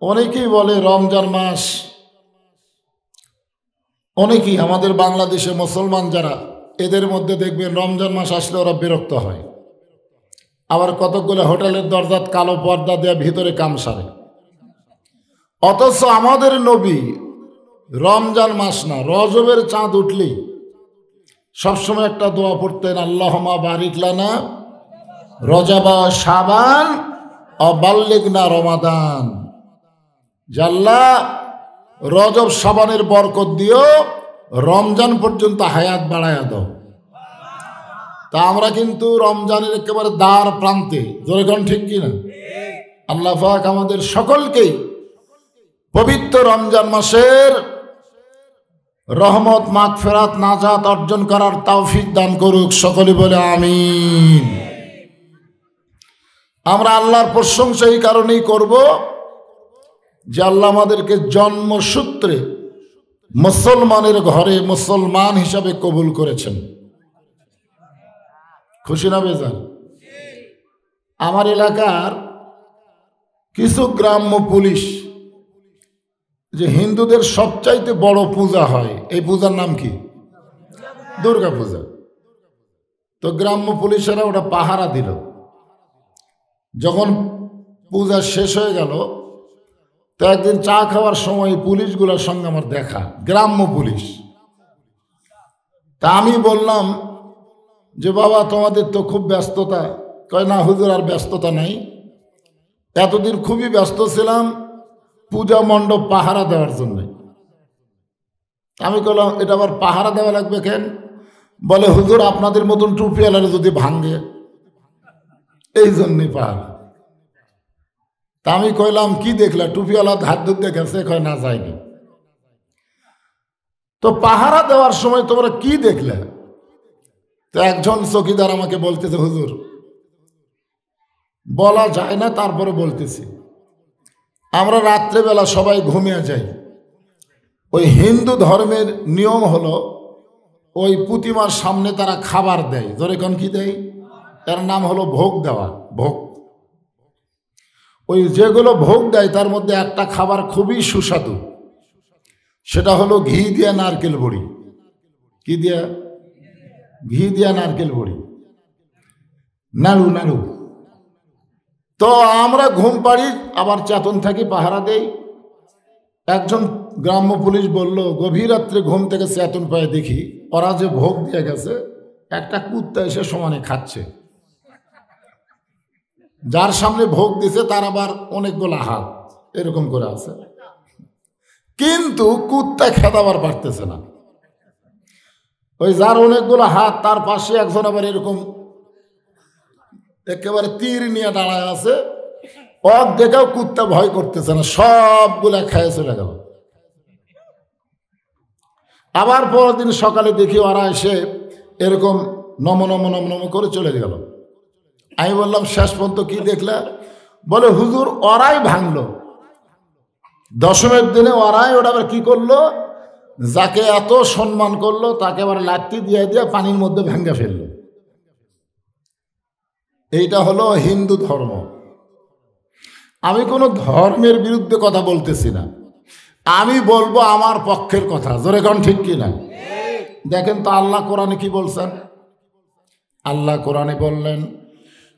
অনেকেই বলে রমজান মাস, অনেকেই আমাদের বাংলাদেশে মুসলমান যারা, এদের মধ্যে দেখবেন রমজান মাস আসলে ওরা বিরক্ত হয়। আবার কতকগুলো হোটেলের দরজাত কালো পর্দা দেওয়া ভিতরে কাম সারে। অথচ আমাদের নবী রমজান মাস না, রজবের চাঁদ উঠলেই সবসময় একটা দোয়া পড়তেন, আল্লাহুম্মা বারিক লানা রজবা শাবান ও বাল্লিগনা রমাদান। আল্লাহ রজব শাবানের বরকত দিও, রমজান পর্যন্ত হায়াত বাড়ায়া দাও। তা আমরা কিন্তু রমজানের একেবারে দ্বার প্রান্তে, জোরেগণ ঠিক কিনা? আল্লাহ পাক আমাদের সকলকেই পবিত্র রমজান মাসের রহমত, মাগফিরাত, নাজাত অর্জন করার তৌফিক দান করুক। সকলে বলে আমিন। আমরা আল্লাহর প্রশংসা এই কারণেই করব যে আল্লাহ আমাদেরকে জন্মসূত্রে মুসলমানের ঘরে মুসলমান হিসাবে কবুল করেছেন। খুশি না বেজার? আমার এলাকার কিছু গ্রাম্য পুলিশ, যে হিন্দুদের সবচাইতে বড় পূজা হয়, এই পূজার নাম কি? দুর্গা পূজা। তো গ্রাম্য পুলিশেরা ওটা পাহারা দিল। যখন পূজা শেষ হয়ে গেল, তো একদিন চা খাওয়ার সময় পুলিশগুলোর সঙ্গে আমার দেখা, গ্রাম্য পুলিশ। তা আমি বললাম যে বাবা তোমাদের তো খুব ব্যস্ততা। কয় না হুজুর, আর ব্যস্ততা নাই, এতদিন খুবই ব্যস্ত ছিলাম পূজা মণ্ডপ পাহারা দেওয়ার জন্য। আমি বললাম এটা আবার পাহারা দেওয়া লাগবে কেন? বলে হুজুর আপনাদের মতন টুপিওয়ালারে যদি ভাঙ্গে, এই জন্যই পাহারা। তা আমি কইলাম কি দেখলা, টুপিওয়ালা ধার ধরতে গেছে? কয় না যায়নি। তো পাহারা দেওয়ার সময় তোমরা কি দেখলে? তো একজন চৌকিদার আমাকে বলতেছে হুজুর বলা যায় না, তারপরে বলতেছি, আমরা রাত্রেবেলা সবাই ঘুমিয়ে যাই। ওই হিন্দু ধর্মের নিয়ম হলো ওই প্রতিমার সামনে তারা খাবার দেয়। ধরে কোন কি দেয়? এর নাম হলো ভোগ দেওয়া। ভোগ, ওই যেগুলো ভোগ দেয় তার মধ্যে একটা খাবার খুবই সুস্বাদু, সেটা হলো ঘি দিয়া নারকেল বড়ি। কি দিয়া? ঘি দিয়া নারকেল বড়ি, নাড়ু নাড়ু। তো আমরা ঘুম পাড়ি, আবার চেতন থাকি, পাহারা দেই। একজন গ্রাম্য পুলিশ বলল গভীর রাত্রে ঘুম থেকে চেতন পায়ে দেখি ওরা যে ভোগ দিয়ে গেছে, একটা কুত্তা এসে সমানে খাচ্ছে। যার সামনে ভোগ দিছে তার আবার অনেকগুলো হাত এরকম করে আছে, কিন্তু কুত্তা খেদাবার পারতেছে না। ওই যার অনেকগুলো হাত, তার পাশে একজন আবার এরকম একেবারে তীর নিয়ে দাঁড়ায় আছে। অক দেখেও কুত্তা ভয় করতেছে না, সবগুলা খেয়ে চলে গেল। আবার পরের দিন সকালে দেখি ওরা এসে এরকম নম নম নম নম করে চলে গেল। আমি বললাম শেষ পর্যন্ত কি দেখলে? বলে হুজুর ওরাই ভাঙলো, দশমের দিনে ওরাই ওটা আবার কি করলো, যাকে এত সম্মান করলো তাকে আবার লাঠি দিয়ে দিয়ে পানির মধ্যে ভেঙে ফেললো। এইটা হলো হিন্দু ধর্ম। আমি কোনো ধর্মের বিরুদ্ধে কথা বলতেছি না, আমি বলবো আমার পক্ষের কথা। জোরে কোন ঠিক কিনা? দেখেন তো আল্লাহ কোরআনে কি বলছেন। আল্লাহ কোরআনে বললেন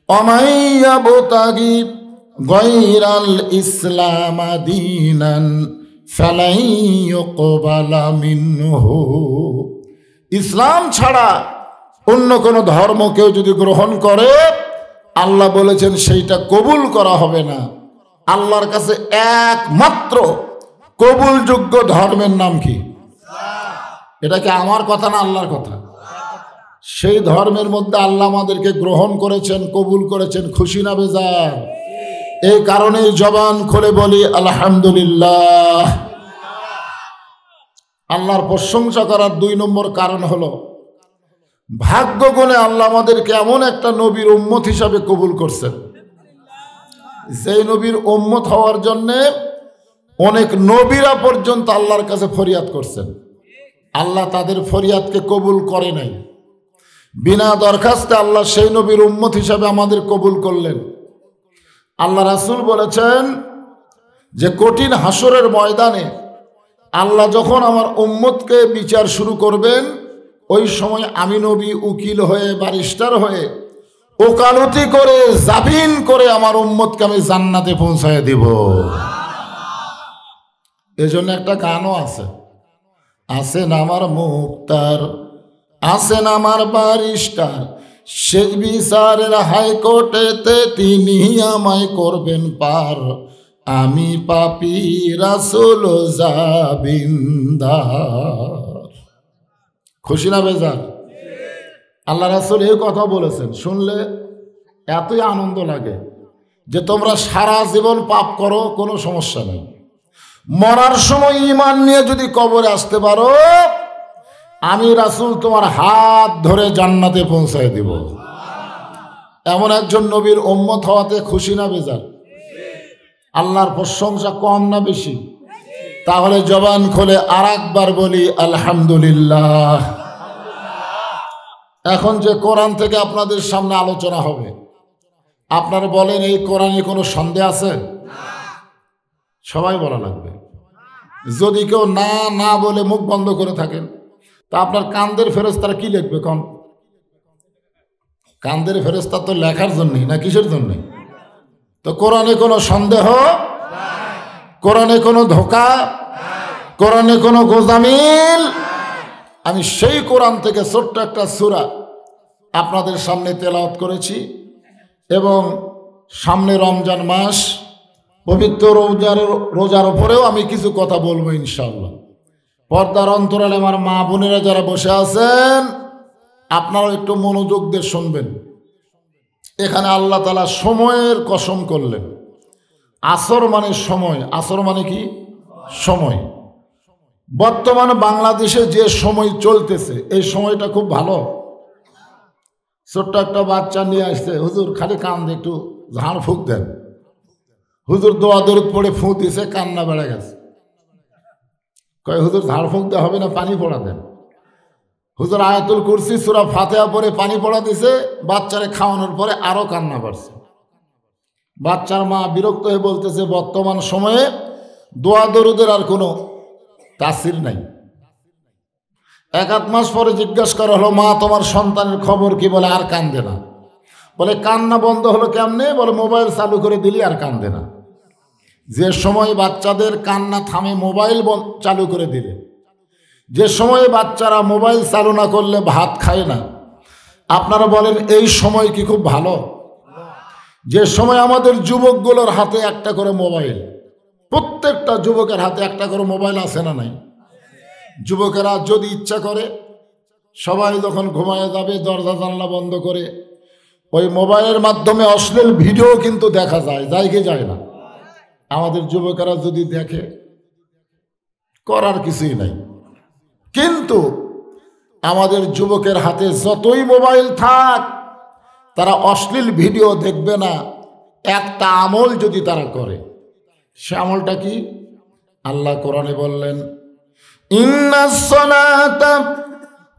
অমাইয়াবতাগি গায়রাল ইসলাম দীনান ফালাই ইউকবালা মিনহু। ইসলাম ছাড়া অন্য কোনো ধর্ম কেউ যদি গ্রহণ করে, আল্লাহ বলেছেন সেইটা কবুল করা হবে না। আল্লাহর কাছে একমাত্র কবুলযোগ্য ধর্মের নাম কি? এটা কি আমার কথা না আল্লাহর কথা? সেই ধর্মের মধ্যে আল্লাহ আমাদেরকে গ্রহণ করেছেন, কবুল করেছেন। খুশি না বেজার? এই কারণেই জবান খুলে বলি আলহামদুলিল্লাহ। আল্লাহর প্রশংসা করার 2 নম্বর কারণ হলো ভাগ্য গুণে আল্লাহ আমাদেরকে এমন একটা নবীর উম্মত হিসাবে কবুল করছেন, যেই নবীর উম্মত হওয়ার জন্যে অনেক নবীরা পর্যন্ত আল্লাহর কাছে ফরিয়াদ করছেন। আল্লাহ তাদের ফরিয়াদকে কবুল করে নাই। বিনা দরখাস্তে আল্লাহ সেই নবীর উম্মত হিসাবে আমাদের কবুল করলেন। আল্লাহ রাসূল বলেছেন যে কঠিন হাসরের ময়দানে আল্লাহ যখন আমার উম্মতকে বিচার শুরু করবেন, ওই সময় আমি নবী উকিল হয়ে, ব্যারিস্টার হয়ে, ওকালতি করে, জামিন করে আমার উম্মতকে আমি জান্নাতে পৌঁছায় দিব। এজন্য একটা গানও আছে, আছেন আমার মুক্তার, আছেন আমার ব্যারিস্টার, শেষ বিচারের হাইকোর্টেতে তিনি আমায় করবেন পার, আমি পাপী রাসূল জাবিন্দার। খুশি না বেজার? আল্লাহ রাসূল এই কথা বলেছেন, শুনলে এতই আনন্দ লাগে যে তোমরা সারা জীবন পাপ করো, কোনো সমস্যা নেই, মরার সময় ঈমান নিয়ে যদি কবরে আসতে পারো, আমি রাসূল তোমার হাত ধরে জান্নাতে পৌঁছায় দিব। এমন একজন নবীর উম্মত হওয়াতে খুশি না বেজার? আল্লাহর প্রশংসা কম না বেশি? তাহলে জবান খুলে আর একবার বলি আলহামদুলিল্লাহ। এখন যে কোরআন থেকে আপনাদের সামনে আলোচনা হবে, আপনারা বলেন এই কোরআনে কোনো সন্দেহ আছে? সবাই বলা লাগবে। যদি কেউ না না বলে মুখ বন্ধ করে থাকেন, তা আপনার কান্দের ফেরেশতারা কি লিখবে? কোন কান্দের ফেরেশতা তো লেখার জন্যই না, কিসের জন্যে? তো কোরআনে কোনো সন্দেহ, কোরআনে কোনো ধোঁকা, কোরআনে কোনো গোজামিল। আমি সেই কোরআন থেকে ছোট্ট একটা সূরা আপনাদের সামনে তেলাওয়াত করেছি, এবং সামনে রমজান মাস, পবিত্র রোজার উপরেও আমি কিছু কথা বলবো ইনশাআল্লাহ। পর্দার অন্তরালে আমার মা বোনেরা যারা বসে আছেন, আপনারাও একটু মনোযোগ দিয়ে শুনবেন। এখানে আল্লাহ তাআলা সময়ের কসম করলেন। আসর মানে সময়। আসর মানে কি? সময়। বর্তমানে বাংলাদেশে যে সময় চলতেছে, এই সময়টা খুব ভালো। ছোট্ট একটা বাচ্চা নিয়ে আসছে, হুজুর খালি কান্দে, একটু ঝাড় ফুঁক দেন। হুজুর দোয়া দরুদ পড়ে ফুঁ দিছে, কান্না বেড়ে গেছে। কয় হুজুর ঝাড় ফুঁক দেওয়া হবে না, পানি পড়া দেন। হুজুর আয়াতুল কুরসি সূরা ফাতিহা পড়ে পানি পড়া দিছে, বাচ্চারে খাওয়ানোর পরে আরো কান্না পারছে। বাচ্চার মা বিরক্ত হয়ে বলতেছে, বর্তমান সময়ে দোয়া দরুদের আর কোনো তাসির নাই। এক আধ মাস পরে জিজ্ঞাসা করা হলো, মা তোমার সন্তানের খবর কি? বলে আর কান্দে না। বলে কান্না বন্ধ হলো কেমনে? বলে মোবাইল চালু করে দিলি আর কান্দে না। যে সময় বাচ্চাদের কান্না থামে মোবাইল চালু করে দিলে, যে সময়ে বাচ্চারা মোবাইল চালু না করলে ভাত খায় না, আপনারা বলেন এই সময় কি খুব ভালো? যে সময় আমাদের যুবকগুলোর হাতে একটা করে মোবাইল, প্রত্যেকটা যুবকের হাতে একটা করে মোবাইল আছে না নাই? যুবকেরা যদি ইচ্ছা করে, সবাই যখন ঘুমায় যাবে দরজা জানলা বন্ধ করে ওই মোবাইলের মাধ্যমে অশ্লীল ভিডিও কিন্তু দেখা যায়, যায় কি যায় না? আমাদের যুবকেরা যদি দেখে, করার কিছুই নাই। কিন্তু আমাদের যুবকের হাতে যতই মোবাইল থাক, তারা অশ্লীল ভিডিও দেখবে না। একটা আমল যদি তারা করে, সে আমলটা কি? আল্লাহ কোরআনে বললেন, ইন্নাস সালাতা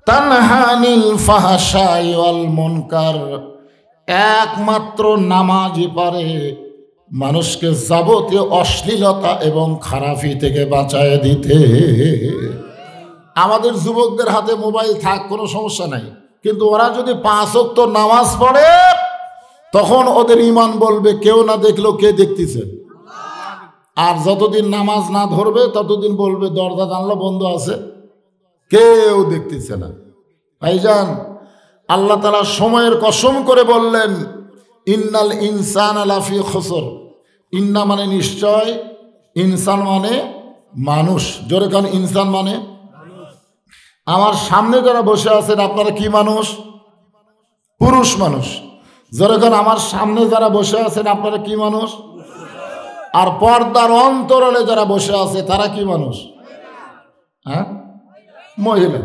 তানহা আনিল ফাহশাই ওয়াল মুনকার। একমাত্র নামাজই পারে মানুষকে যাবতীয় অশ্লীলতা এবং খারাপি থেকে বাঁচায় দিতে। আমাদের যুবকদের হাতে মোবাইল থাক, কোনো সমস্যা নাই, কিন্তু ওরা যদি 5 ওয়াক্ত নামাজ পড়ে, তখন ওদের ঈমান বলবে কেউ না দেখলেও কে দেখতেছে। আর যতদিন নামাজ না ধরবে ততদিন বলবে দরজা জানলা বন্ধ আছে, কেউ দেখতেছে না। ভাইজান, আল্লাহ তাআলা সময়ের কসম করে বললেন, ইন্নাল ইনসানা লাফি খুসর। ইন্না মানে নিশ্চয়, ইনসান মানে মানুষ। জোরে কান, ইনসান মানে আমার সামনে যারা বসে আছেন আপনারা কি মানুষ? পুরুষ মানুষ। জোরে কান, আমার সামনে যারা বসে আছেন আপনারা কি মানুষ? আর পর্দার অন্তরালে যারা বসে আছে তারা কি মানুষ? হ্যাঁ, মহিলা।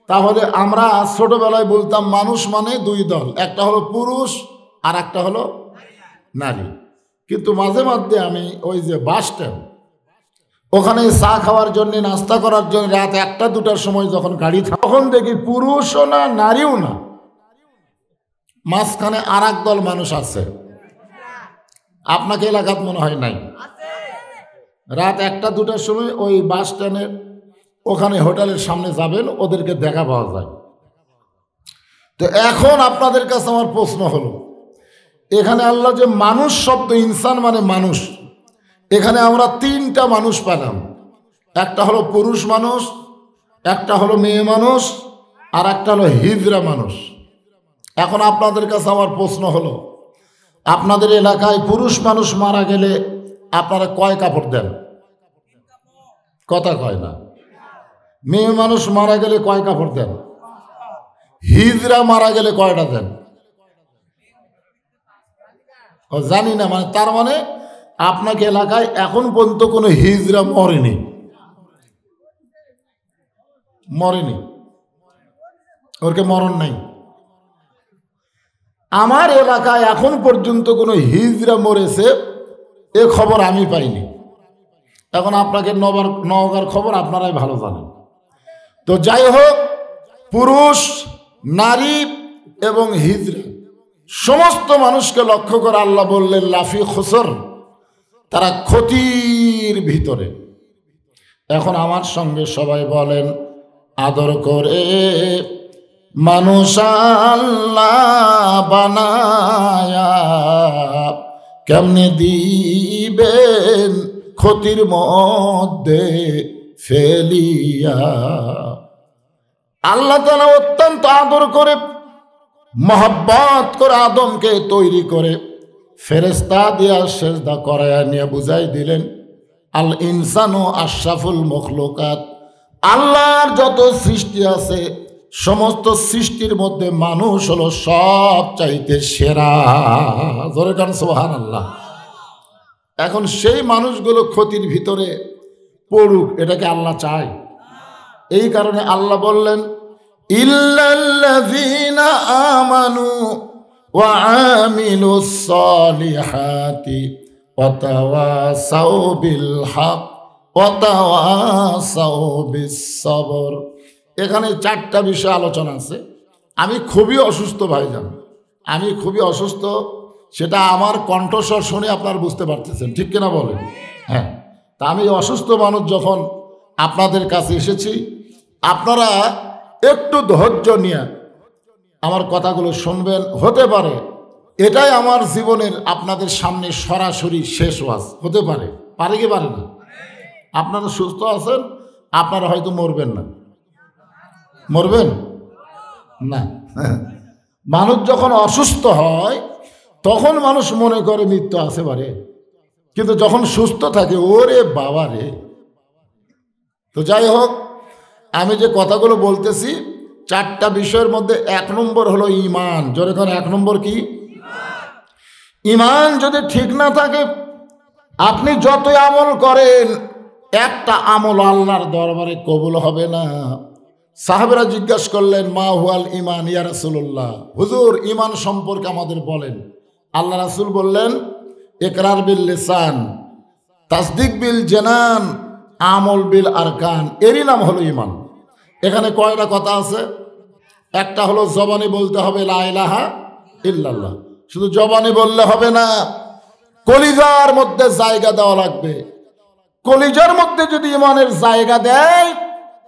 তাহলে আমরা ছোটবেলায় বলতাম মানুষ মানে 2 দল, একটা হলো পুরুষ আর একটা হলো নারী। কিন্তু মাঝে মাঝে আমি ওই যে বাস স্ট্যান্ড, ওখানে চা খাওয়ার জন্য, নাস্তা করার জন্য রাত 1টা-2টার সময় যখন গাড়ি থাকে, তখন দেখি পুরুষও না নারীও না, মাঝখানে আর এক দল মানুষ আছে। আপনাকে এলাকাত মনে হয় নাই? রাত 1টা-2টার সময় ওই বাস স্ট্যান্ডের ওখানে হোটেলের সামনে যাবেন, ওদেরকে দেখা পাওয়া যায়। তো এখন আপনাদের কাছে আমার প্রশ্ন হলো, এখানে আল্লাহ যে মানুষ শব্দ, ইনসান মানে মানুষ, এখানে আমরা 3টা মানুষ পেলাম। একটা হলো পুরুষ মানুষ, একটা হলো মেয়ে মানুষ, আর একটা হলো হিজড়া মানুষ। এখন আপনাদের কাছে আমার প্রশ্ন হলো, আপনাদের এলাকায় পুরুষ মানুষ মারা গেলে আপনারা কয় কাপড় দেন? কথা কয় না। মেয়ে মানুষ মারা গেলে কয় কাপড় দেন? হিজড়া মারা গেলে কয়টা দেন? জানি না, মানে তার মানে আপনাকে এলাকায় এখন পর্যন্ত কোনো হিজড়া মরেনি, ওরকে মরণ নাই। আমার এলাকায় এখন পর্যন্ত কোনো হিজড়া মরেছে এ খবর আমি পাইনি। এখন আপনাকে নওগাঁর খবর আপনারাই ভালো জানেন। তো যাই হোক, পুরুষ, নারী এবং হিজড়া সমস্ত মানুষকে লক্ষ্য করে আল্লাহ বললেন লাফি খুসর, তারা ক্ষতির ভিতরে। এখন আমার সঙ্গে সবাই বলেন, আদর করে মানুষ আল্লাহ বানায়া কেমনে দিবেন ক্ষতির মধ্যে ফেলিয়া। আল্লাহ তাআলা অত্যন্ত আদর করে, মহব্বত করে আদমকে তৈরি করে ফেরেশতা দিয়া সেজদা করায়া নিয়ে বুঝাই দিলেন, আল ইনসানু আশরাফুল মখলুকাত। আল্লাহর যত সৃষ্টি আছে সমস্ত সৃষ্টির মধ্যে মানুষ হলো সব চাইতে সেরা। জোরে কান সুবহানাল্লাহ। এখন সেই মানুষগুলো ক্ষতির ভিতরে পড়ুক, এটাকে আল্লাহ চায়। এই কারণে আল্লাহ বললেন, ইল্লাল্লাযীনা আমানু ওয়া আমিলুস সালিহাতি ওয়া তাওয়াসাউ বিল হক ওয়া তাওয়াসাউ বিস সবর। এখানে 4টা বিষয় আলোচনা আছে। আমি খুবই অসুস্থ ভাইজান, আমি খুবই অসুস্থ, সেটা আমার কণ্ঠস্বর শুনে আপনারা বুঝতে পারতেছেন, ঠিক কিনা বলেন? হ্যাঁ, তা আমি অসুস্থ মানুষ যখন আপনাদের কাছে এসেছি, আপনারা একটু ধৈর্য নিয়ে আমার কথাগুলো শুনবেন। হতে পারে এটাই আমার জীবনের আপনাদের সামনে সরাসরি শেষ ওয়াজ হতে পারে, পারে কি পারে না? আপনারা সুস্থ আছেন, আপনারা হয়তো মরবেন না। মরবেন না? মানুষ যখন অসুস্থ হয় তখন মানুষ মনে করে মৃত্যু আসে পারে, কিন্তু যখন সুস্থ থাকে ওরে বাবা রে। তো যাই হোক, আমি যে কথাগুলো বলতেছি 4টা বিষয়ের মধ্যে 1 নম্বর হলো ঈমান। জোরে করে 1 নম্বর কি? ঈমান যদি ঠিক না থাকে আপনি যতই আমল করেন একটা আমল আল্লাহর দরবারে কবুল হবে না। সাহাবেরা জিজ্ঞাসা করলেন, মা হুয়াল ঈমান ইয়া রাসূলুল্লাহ, হুজুর ঈমান সম্পর্কে আমাদের বলেন। আল্লাহ রাসূল বললেন, ইকরার বিল লিসান, তাসদিক বিল জানান, আমল বিল আরকান। এরই নাম হলো ঈমান। এখানে কয়টা কথা আছে? একটা হলো জবানে বলতে হবে লা ইলাহা ইল্লাল্লাহ, শুধু জবানে বললে হবে না, কলিজার মধ্যে জায়গা দেওয়া লাগবে। কলিজার মধ্যে যদি ঈমানের জায়গা দেয়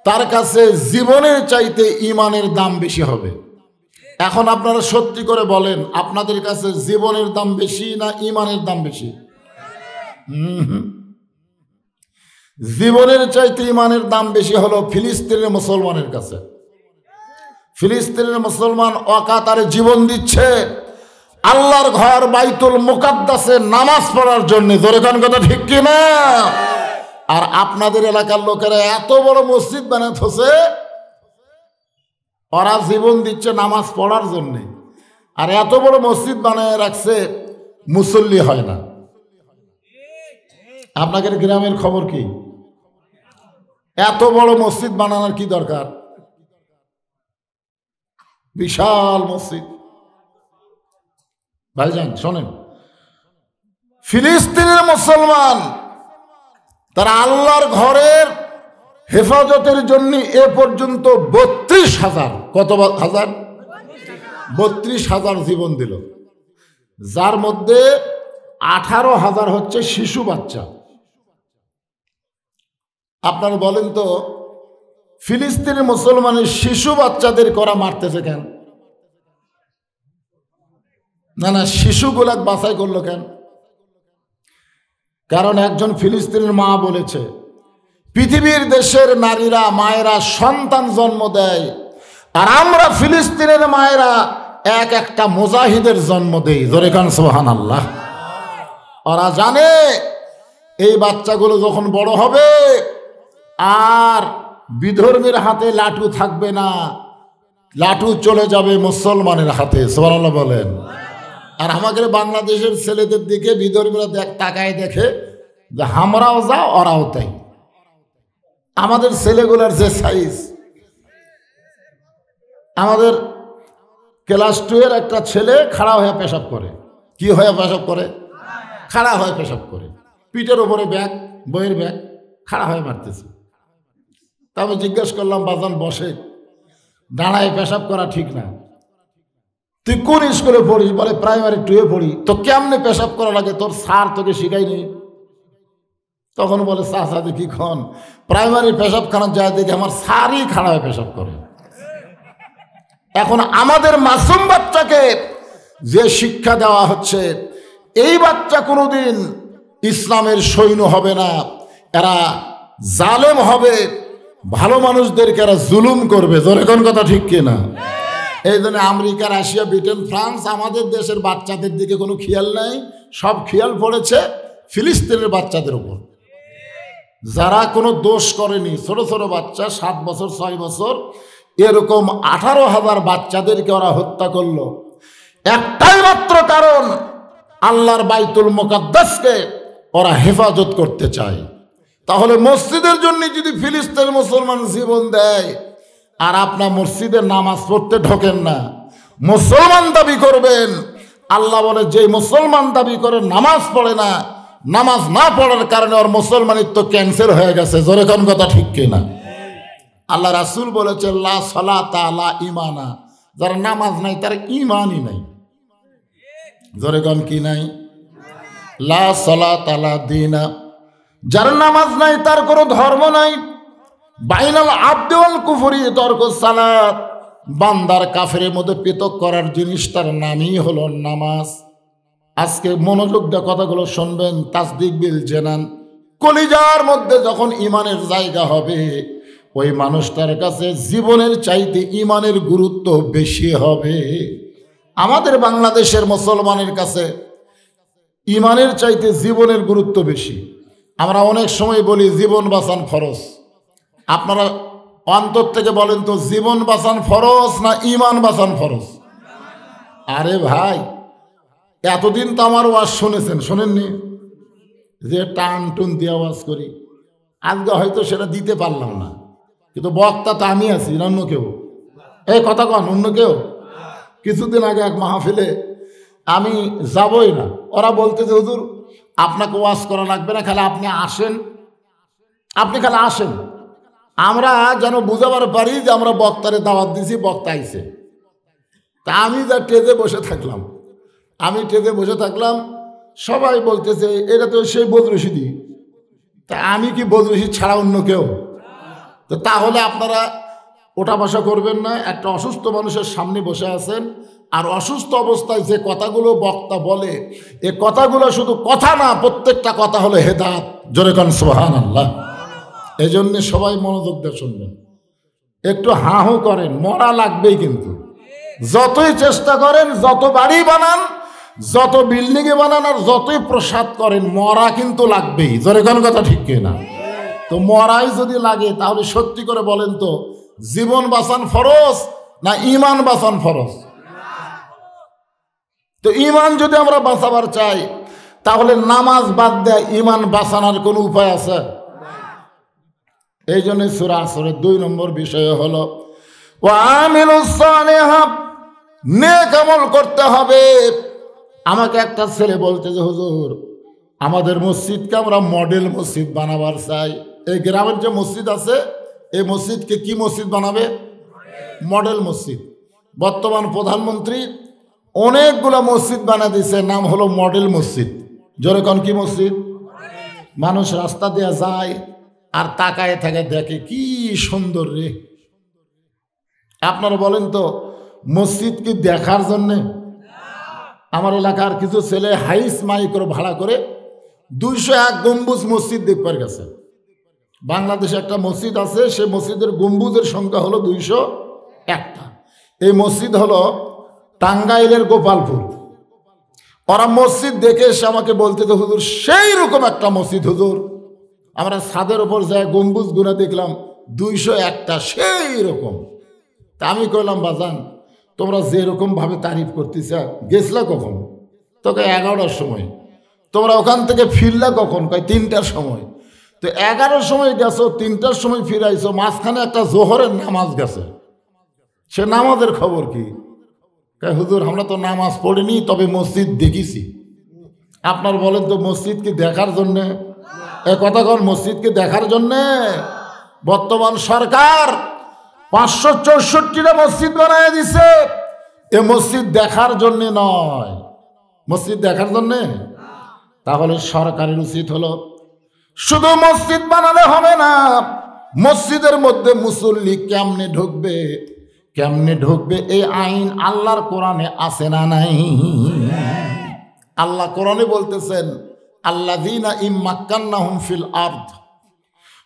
তার কাছে জীবনের চাইতে ঈমানের দাম বেশি হবে। এখন আপনারা সত্যি করে বলেন, আপনাদের কাছে জীবনের দাম বেশি না ঈমানের দাম বেশি? জীবনের চাইতে ঈমানের দাম বেশি হলো ফিলিস্তিনের মুসলমানের কাছে। ফিলিস্তিনের মুসলমান অকাতারে জীবন দিচ্ছে আল্লাহর ঘর বাইতুল মুকাদ্দাসে নামাজ পড়ার জন্য। জোরে কোন কথা ঠিক কি না? আর আপনাদের এলাকার লোকেরা এত বড় মসজিদ বানাতেছে, ওরা জীবন দিচ্ছে নামাজ পড়ার জন্য, আর এত বড় মসজিদ বানায় রাখছে, মুসল্লি হয় না। আপনাদের গ্রামের খবর কি? এত বড় মসজিদ বানানোর কি দরকার? বিশাল মসজিদ। ভাইজান শোনেন, ফিলিস্তিনের মুসলমান তারা আল্লাহর ঘরের হেফাজতের জন্য এ পর্যন্ত 32,000, কত হাজার? 32,000 জীবন দিল, যার মধ্যে 18,000 হচ্ছে শিশু বাচ্চা। আপনারা বলেন তো, ফিলিস্তিনের মুসলমানের শিশু বাচ্চাদেরকে ওরা মারতেছে কেন? না, শিশুগুলাক বাছাই করলো কেন? কারণ একজন ফিলিস্তিনের মা বলেছে, পৃথিবীর দেশের নারীরা মায়েরা সন্তান জন্ম দেয়, আর আমরা ফিলিস্তিনের মায়েরা এক একটা মুজাহিদের জন্ম দেই। জোরে কান সুবহানাল্লাহ। ওরা জানে এই বাচ্চাগুলো যখন বড় হবে আর বিধর্মীর হাতে লাঠু থাকবে না, লাঠু চলে যাবে মুসলমানের হাতে। সুবহানাল্লাহ বলেন। আর আমাদের বাংলাদেশের ছেলেদের দিকে বিধর্মীরা তাকায় দেখে যে আমরাও যা ওরাও তাই। আমাদের ছেলেগুলোর যে সাইজ, আমাদের ক্লাস 2 এর একটা ছেলে খাড়া হয়ে পেশাব করে। কি হয়ে পেশাব করে? খাড়া হয়ে পেশাব করে। পিঠের ওপরে ব্যাগ, বইয়ের ব্যাগ, খাড়া হয়ে মারতেছে। তা আমি জিজ্ঞেস করলাম, বাজান বসে, দাঁড়ায় পেশাব করা ঠিক না। তুই কোন স্কুলে পড়িস? বলে প্রাইমারি 2 পড়ি। তো কেমনে পেশাব করা লাগে তোর স্যার তোকে শিখায়নি? তখন বলে, চাচা দেখি খন প্রাইমারি পেশাবখানা যায় দেখি আমার স্যারই খাড়া হয়ে পেশাব করে। এখন আমাদের মাসুম বাচ্চাকে যে শিক্ষা দেওয়া হচ্ছে, এই বাচ্চা কোনোদিন ইসলামের সৈন্য হবে না, এরা জালেম হবে, ভালো মানুষদেরকে এরা জুলুম করবে। জোরে কোন কথা ঠিক কিনা? এই জন্য আমেরিকা, রাশিয়া, ব্রিটেন, ফ্রান্স আমাদের দেশের বাচ্চাদের দিকে কোনো খেয়াল নাই, সব খেয়াল পড়েছে ফিলিস্তিনের বাচ্চাদের উপর, যারা কোনো দোষ করেনি। ছোট ছোট বাচ্চা 7 বছর 6 বছর এরকম 18,000 বাচ্চাদেরকে ওরা হত্যা করলো। একটাই মাত্র কারণ, আল্লাহর বাইতুল মুকাদ্দাসকে ওরা হেফাজত করতে চায়। তাহলে মসজিদের জন্য যদি ফিলিস্তিনের মুসলমান জীবন দেয় আর আপনার মসজিদের নামাজ পড়তে ঢোকেন না, মুসলমান দাবি করবেন, আল্লাহ বলে যে মুসলমান দাবি করে নামাজ পড়ে না, নামাজ না পড়ার কারণে ওর মুসলমানিত্ব ক্যান্সেল হয়ে গেছে। জোরে কোন কথা ঠিক কিনা? আল্লাহ রাসূল বলেছে, লা সালাতা লা ঈমানা, যার নামাজ নাই তার ঈমানই নাই। জোরে কোন কি নাই? লা সালাতা লা দীনা, যার নামাজ নাই তার কোনো ধর্ম নাই। বাইনাল আবদি ওয়াল কুফরি তরকুস সালাত, বান্দার কাফেরের মধ্যে পৃথক করার জিনিস তার নামই হলো নামাজ। আজকে মনোযোগ দিয়ে কথাগুলো শুনবেন। তাসদিক বিল জানান, কলিজার মধ্যে যখন ইমানের জায়গা হবে, ওই মানুষটার কাছে জীবনের চাইতে ইমানের গুরুত্ব বেশি হবে। আমাদের বাংলাদেশের মুসলমানের কাছে ইমানের চাইতে জীবনের গুরুত্ব বেশি। আমরা অনেক সময় বলি জীবন বাঁচান ফরজ। আপনারা অন্তর থেকে বলেন তো, জীবন বাঁচান ফরজ না ইমান বাঁচান ফরজ? আরে ভাই, এতদিন তো আমার ওয়াজ শুনেছেন, শোনেননি? যে টান টুন দিয়ে ওয়াজ করি, আজকে হয়তো সেটা দিতে পারলাম না, কিন্তু বক্তা তো আমি আছি না অন্য কেউ? এই কথা কন, অন্য কেউ? কিছুদিন আগে এক মাহফিলে আমি যাবই না, ওরা বলতেছে হুজুর আপনাকে ওয়াজ করা লাগবে না, খালি আপনি আসেন, আপনি খালি আসেন, আমরা যেন বুঝাবার পারি যে আমরা বক্তারে দাওয়াত দিছি, বক্তা আইছে। তা আমি যা টেজে বসে থাকলাম, সবাই বলতেছে এটা তো সেই বদরশিদি। তা আমি কি বদরশিদ ছাড়া অন্য কেউ? তো তাহলে আপনারা ওঠা বসা করবেন না। একটা অসুস্থ মানুষের সামনে বসে আছেন, আর অসুস্থ অবস্থায় যে কথাগুলো বক্তা বলে, এ কথাগুলো শুধু কথা না, প্রত্যেকটা কথা হলো হেদায়েত। জোরে কান সুবহানাল্লাহ। এই জন্য সবাই মনোযোগ দিয়ে শুনবেন, একটু হাহু করেন, মরা লাগবেই কিন্তু। যতই চেষ্টা করেন, যত বাড়ি বানান, যত বিল্ডিংয়ে বানান, আর যতই প্রসাদ করেন, মরা কিন্তু লাগবেই। জোরে কোন কথা ঠিক কিনা? তো মরাই যদি লাগে, তাহলে সত্যি করে বলেন তো, জীবন বাঁচান ফরজ না ইমান বাঁচান ফরজ? তো ইমান যদি আমরা বাঁচাবার চাই, তাহলে নামাজ বাদ দেয় ইমান বাঁচানোর কোনো উপায় আছে? এই জন্য সূরা আসরের 2 নম্বর বিষয় হলো ওয়া আমিলুস সালিহাত, নেক আমল করতে হবে। আমাকে একটা ছেলে বলতে যে হুজুর, আমাদের মসজিদকে আমরা মডেল মসজিদ বানাবার চাই। এই গ্রামের যে মসজিদ আছে, এই মসজিদকে কি মসজিদ বানাবে? মডেল মসজিদ। বর্তমান প্রধানমন্ত্রী অনেকগুলো মসজিদ বানিয়ে দিয়েছে, নাম হলো মডেল মসজিদ। জোরে কোন কি মসজিদ? মানুষ রাস্তা দিয়ে যায়, আর তাকায় থাকে, দেখে কি সুন্দর রে। আপনারা বলেন তো, মসজিদ কি দেখার জন্যে? আমার এলাকার কিছু ছেলে হাইস মাইক্রো ভাড়া করে 201 গম্বুজ মসজিদ দেখবার গেছে। বাংলাদেশে একটা মসজিদ আছে, সে মসজিদের গম্বুজের সংখ্যা হলো 201টা। এই মসজিদ হলো টাঙ্গাইলের গোপালপুর। ওরা মসজিদ দেখে এসে আমাকে বলতে, তো হুজুর সেই রকম একটা মসজিদ হুজুর, আমরা ছাদের ওপর যায় গম্বুজ গুনা দেখলাম 201টা, সেই রকম। তা আমি কইলাম, বাজান তোমরা যেরকম ভাবে তারিফ করতেছ, গেছলা কখন? তোকে 11টার সময়। তোমরা ওখান থেকে ফিরলা কখন? কয় 3টার সময়। তো 11টার সময় গেছো, 3টার সময় ফিরাইছো, মাঝখানে একটা জোহরের নামাজ গেছে, সে নামাজের খবর কি? কয় হুজুর আমরা তো নামাজ পড়িনি, তবে মসজিদ দেখেছি। আপনার বলেন তো, মসজিদ কি দেখার জন্যে? এ কথা কন, মসজিদ কি দেখার জন্যে? বর্তমান সরকার 564টা মসজিদ বানায় দিছে। এ মসজিদ দেখার জন্যে নয়, মসজিদ দেখার জন্যে। তাহলে সরকারের উচিত হলো, শুধু মসজিদ বানালে হবে না, মসজিদের মধ্যে মুসল্লি কেমনে ঢুকবে, কেমনে ঢুকবে এই আইন আল্লাহর কোরআনে আছে না নাই? আল্লাহ কোরআনে বলতেছেন, আল্লাযীনা ইম্মাক্কান্নাহুম ফিল আরদ।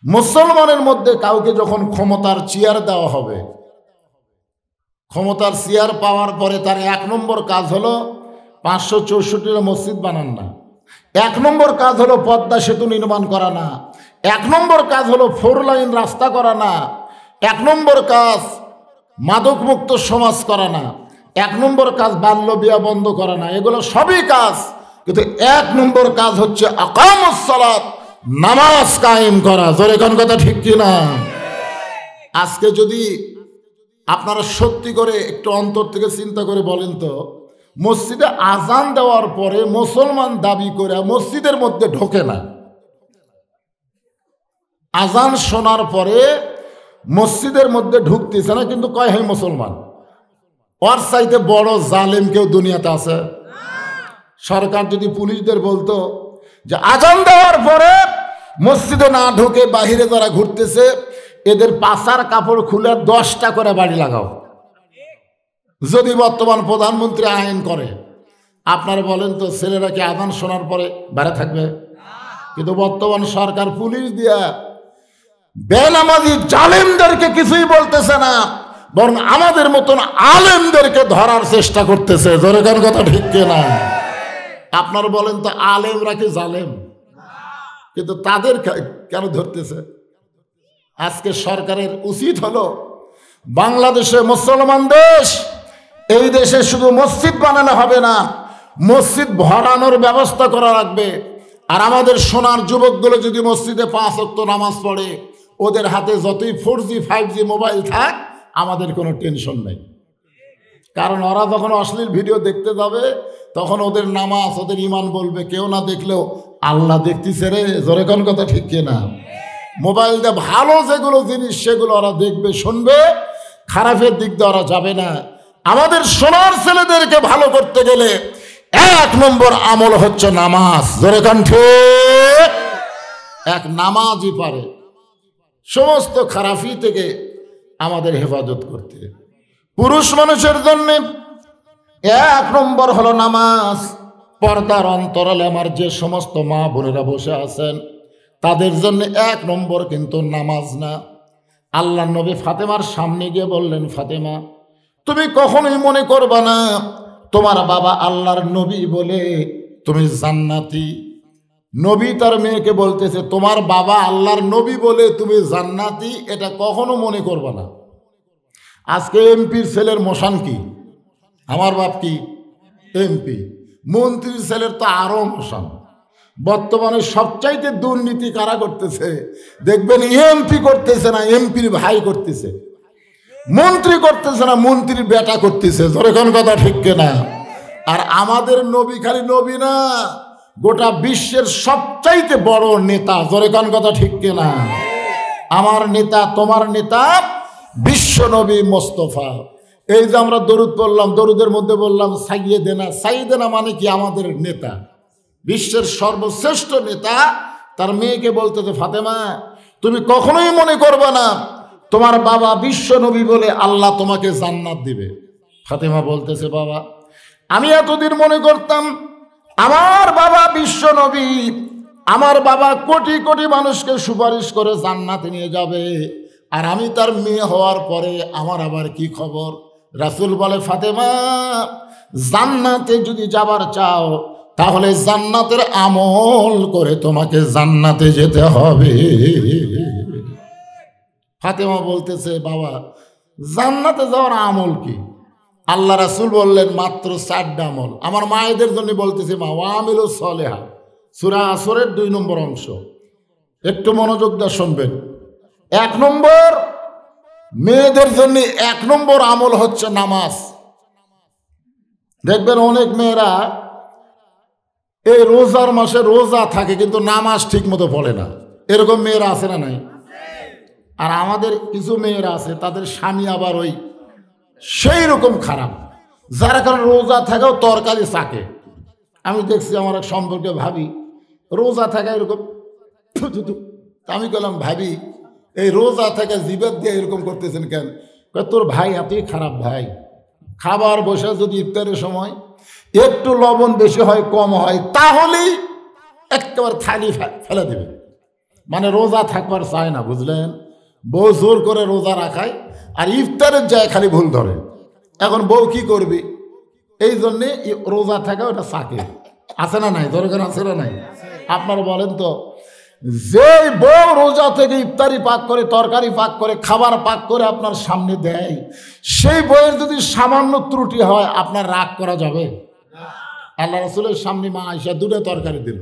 মুসলমানের মধ্যে কাউকে যখন ক্ষমতার চেয়ার দেওয়া হবে, ক্ষমতার চেয়ার পাওয়ার পরে তার 1 নম্বর কাজ হলো 564টা মসজিদ বানান না। 1 নম্বর কাজ হলো পদ্মা সেতু নির্মাণ করা না। 1 নম্বর কাজ হলো 4 লাইন রাস্তা করা না। 1 নম্বর কাজ মাদকমুক্ত সমাজ করা না। 1 নম্বর কাজ বাল্য বিয়া বন্ধ করা না। এগুলো সবই কাজ, কিন্তু 1 নম্বর কাজ হচ্ছে আকামুস সালাত, নামাজ কায়েম করা। জোরে কোন কথা ঠিক কিনা? আজকে যদি আপনারা সত্যি করে একটু অন্তর থেকে চিন্তা করে বলেন তো, মসজিদে আজান দেওয়ার পরে মুসলমান দাবি করে মসজিদের মধ্যে ঢোকে না, আজান শোনার পরে মসজিদের মধ্যে ঢুকতেছে না, কিন্তু কয় হয় মুসলমান। ওর চাইতে বড় জালেম কেউ দুনিয়াতে আছে? সরকার যদি পুলিশদের বলতো যে আজান দেওয়ার পরে মসজিদে না ঢুকে বাহিরে যারা ঘুরতেছে এদের পাছার কাপড় খুলে 10টা করে বাড়ি লাগাও, যদি বর্তমান প্রধানমন্ত্রী আইন করে, আপনারা বলেন তো ছেলেরা কি আজান শোনার পরে বাইরে থাকবে? কিন্তু বর্তমান সরকার পুলিশ দিয়া বেনামাজি জালেমদেরকে কিছুই বলতেছে না, বরং আমাদের মতন আলেমদেরকে ধরার চেষ্টা করতেছে। জোরে কোন কথা ঠিক কিনা? আপনারা বলেন তো, আলেমরা কি জালেম? কিন্তু তাদের কেন ধরতেছে? আজকে সরকারের উচিত হলো, বাংলাদেশে মুসলমান দেশ, এই দেশে শুধু মসজিদ বানানো হবে না, মসজিদ ভরানোর ব্যবস্থা করা লাগবে। আর আমাদের সোনার যুবকগুলো যদি মসজিদে 5 ওয়াক্ত নামাজ পড়ে, ওদের হাতে যতই 4G 5G মোবাইল থাক, আমাদের কোনো টেনশন নেই। কারণ ওরা যখন অশ্লীল ভিডিও দেখতে যাবে, তখন ওদের নামাজ, ওদের ইমান বলবে, কেউ না দেখলেও আল্লাহ দেখতেছে রে। জোরে কোন কথা ঠিক কিনা? মোবাইল দিয়ে ভালো যেগুলো জিনিস সেগুলো ওরা দেখবে, শুনবে, খারাপের দিক দিয়ে ওরা যাবে না। আমাদের সোনার ছেলেদেরকে ভালো করতে গেলে 1 নম্বর আমল হচ্ছে নামাজ। জোরে কোন ঠিক? এক নামাজই পারে সমস্ত খারাপি থেকে আমাদের হেফাজত করতে। পুরুষ মানুষের জন্য 1 নম্বর হলো নামাজ। পর্দার অন্তরালে আমার যে সমস্ত মা বোনেরা বসে আছেন, তাদের জন্য 1 নম্বর কিন্তু নামাজ না। আল্লাহ নবী ফাতেমার সামনে গিয়ে বললেন, ফাতেমা তুমি কখনোই মনে করবা না তোমার বাবা আল্লাহর নবী বলে তুমি জান্নাতি। নবী তার মেয়েকে বলতেছে, তোমার বাবা আল্লাহর নবী বলে তুমি জান্নাতি, এটা কখনো মনে করবা না। আজকে এমপির ছেলের মোশান কি? আমার বাপ কি এমপি? মন্ত্রীর ছেলের তো আরো মোশান। বর্তমানে সবচাইতে দুর্নীতি কারা করতেছে দেখবেন? এমপি করতেছে না, এমপির ভাই করতেছে। মন্ত্রী করতেছে না, মন্ত্রীর বেটা করতেছে। ধরে কোন কথা ঠিক কিনা? আর আমাদের নবী খালি নবী না, গোটা বিশ্বের সবচাইতে বড় নেতা। ধরে কোন কথা ঠিক কিনা? আমার নেতা, তোমার নেতা বিশ্ব নবী মোস্তফা। এই যে আমরা দরুদ পড়লাম, দরুদের মধ্যে বললাম সাইয়েদেনা। সাইয়েদেনা মানে কি? আমাদের নেতা, বিশ্বের সর্বশ্রেষ্ঠ নেতা। তার মেয়েকে বলতেছে, ফাতেমা তুমি কখনোই মনে করবে না তোমার বাবা বিশ্ব নবী বলে আল্লাহ তোমাকে জান্নাত দিবে। ফাতেমা বলতেছে, বাবা আমি এতদিন মনে করতাম আমার বাবা বিশ্ব নবী, আমার বাবা কোটি কোটি মানুষকে সুপারিশ করে জান্নাতে নিয়ে যাবে, আর আমি তার মেয়ে হওয়ার পরে আমার আবার কি খবর? রাসূল বলে, ফাতেমা জান্নাতে যদি যাবার চাও তাহলে জান্নাতের আমল করে তোমাকে জান্নাতে যেতে হবে। ফাতেমা বলতেছে, বাবা জান্নাতে যাওয়ার আমল কি? আল্লাহ রাসূল বললেন, মাত্র 4টা আমল। আমার মায়েদের জন্য বলতেছে, মা ওয়ামিলু সলেহা, সূরা আসরের 2 নম্বর অংশ, একটু মনোযোগ দিয়ে শুনবেন। 1 নম্বর, মেয়েদের জন্য 1 নম্বর আমল হচ্ছে নামাজ। দেখবেন অনেক মেয়েরা এই রোজার মাসে রোজা থাকে কিন্তু নামাজ ঠিক মতো পড়ে না, এরকম মেয়েরা আছে না নাই? আর আমাদের কিছু মেয়েরা আছে তাদের স্বামী আবার ওই সেই রকম খারাপ, যারা কারণে রোজা থাকেও তরকারি চাকে। আমি দেখছি আমার এক সম্পর্কে ভাবি রোজা থাকা এরকম, আমি বললাম, ভাবি এই রোজা থেকে জিবাত দিয়ে এরকম করতেছেন কেন? তোর ভাই এতই খারাপ ভাই, খাবার বসে যদি ইফতারের সময় একটু লবণ বেশি হয় কম হয় তাহলেই একেবারে থালি ফেলে দেবে, মানে রোজা থাকবার চায় না, বুঝলেন? বউ জোর করে রোজা রাখায় আর ইফতারের যায় খালি ভুল ধরে। এখন বউ কি করবি? এই জন্যে রোজা থাকা ওটা চাকে, আছে না নাই? দরকার আছে না নাই? আপনারা বলেন তো, যে বউ রোজা থেকে ইফতারি পাক করে, তরকারি পাক করে, খাবার পাক করে আপনার সামনে দেয়, সেই বউয়ের যদি সামান্য ত্রুটি হয় আপনার রাগ করা যাবে? আল্লাহ রাসূলের সামনে মা আয়েশা 2টা তরকারি দিল,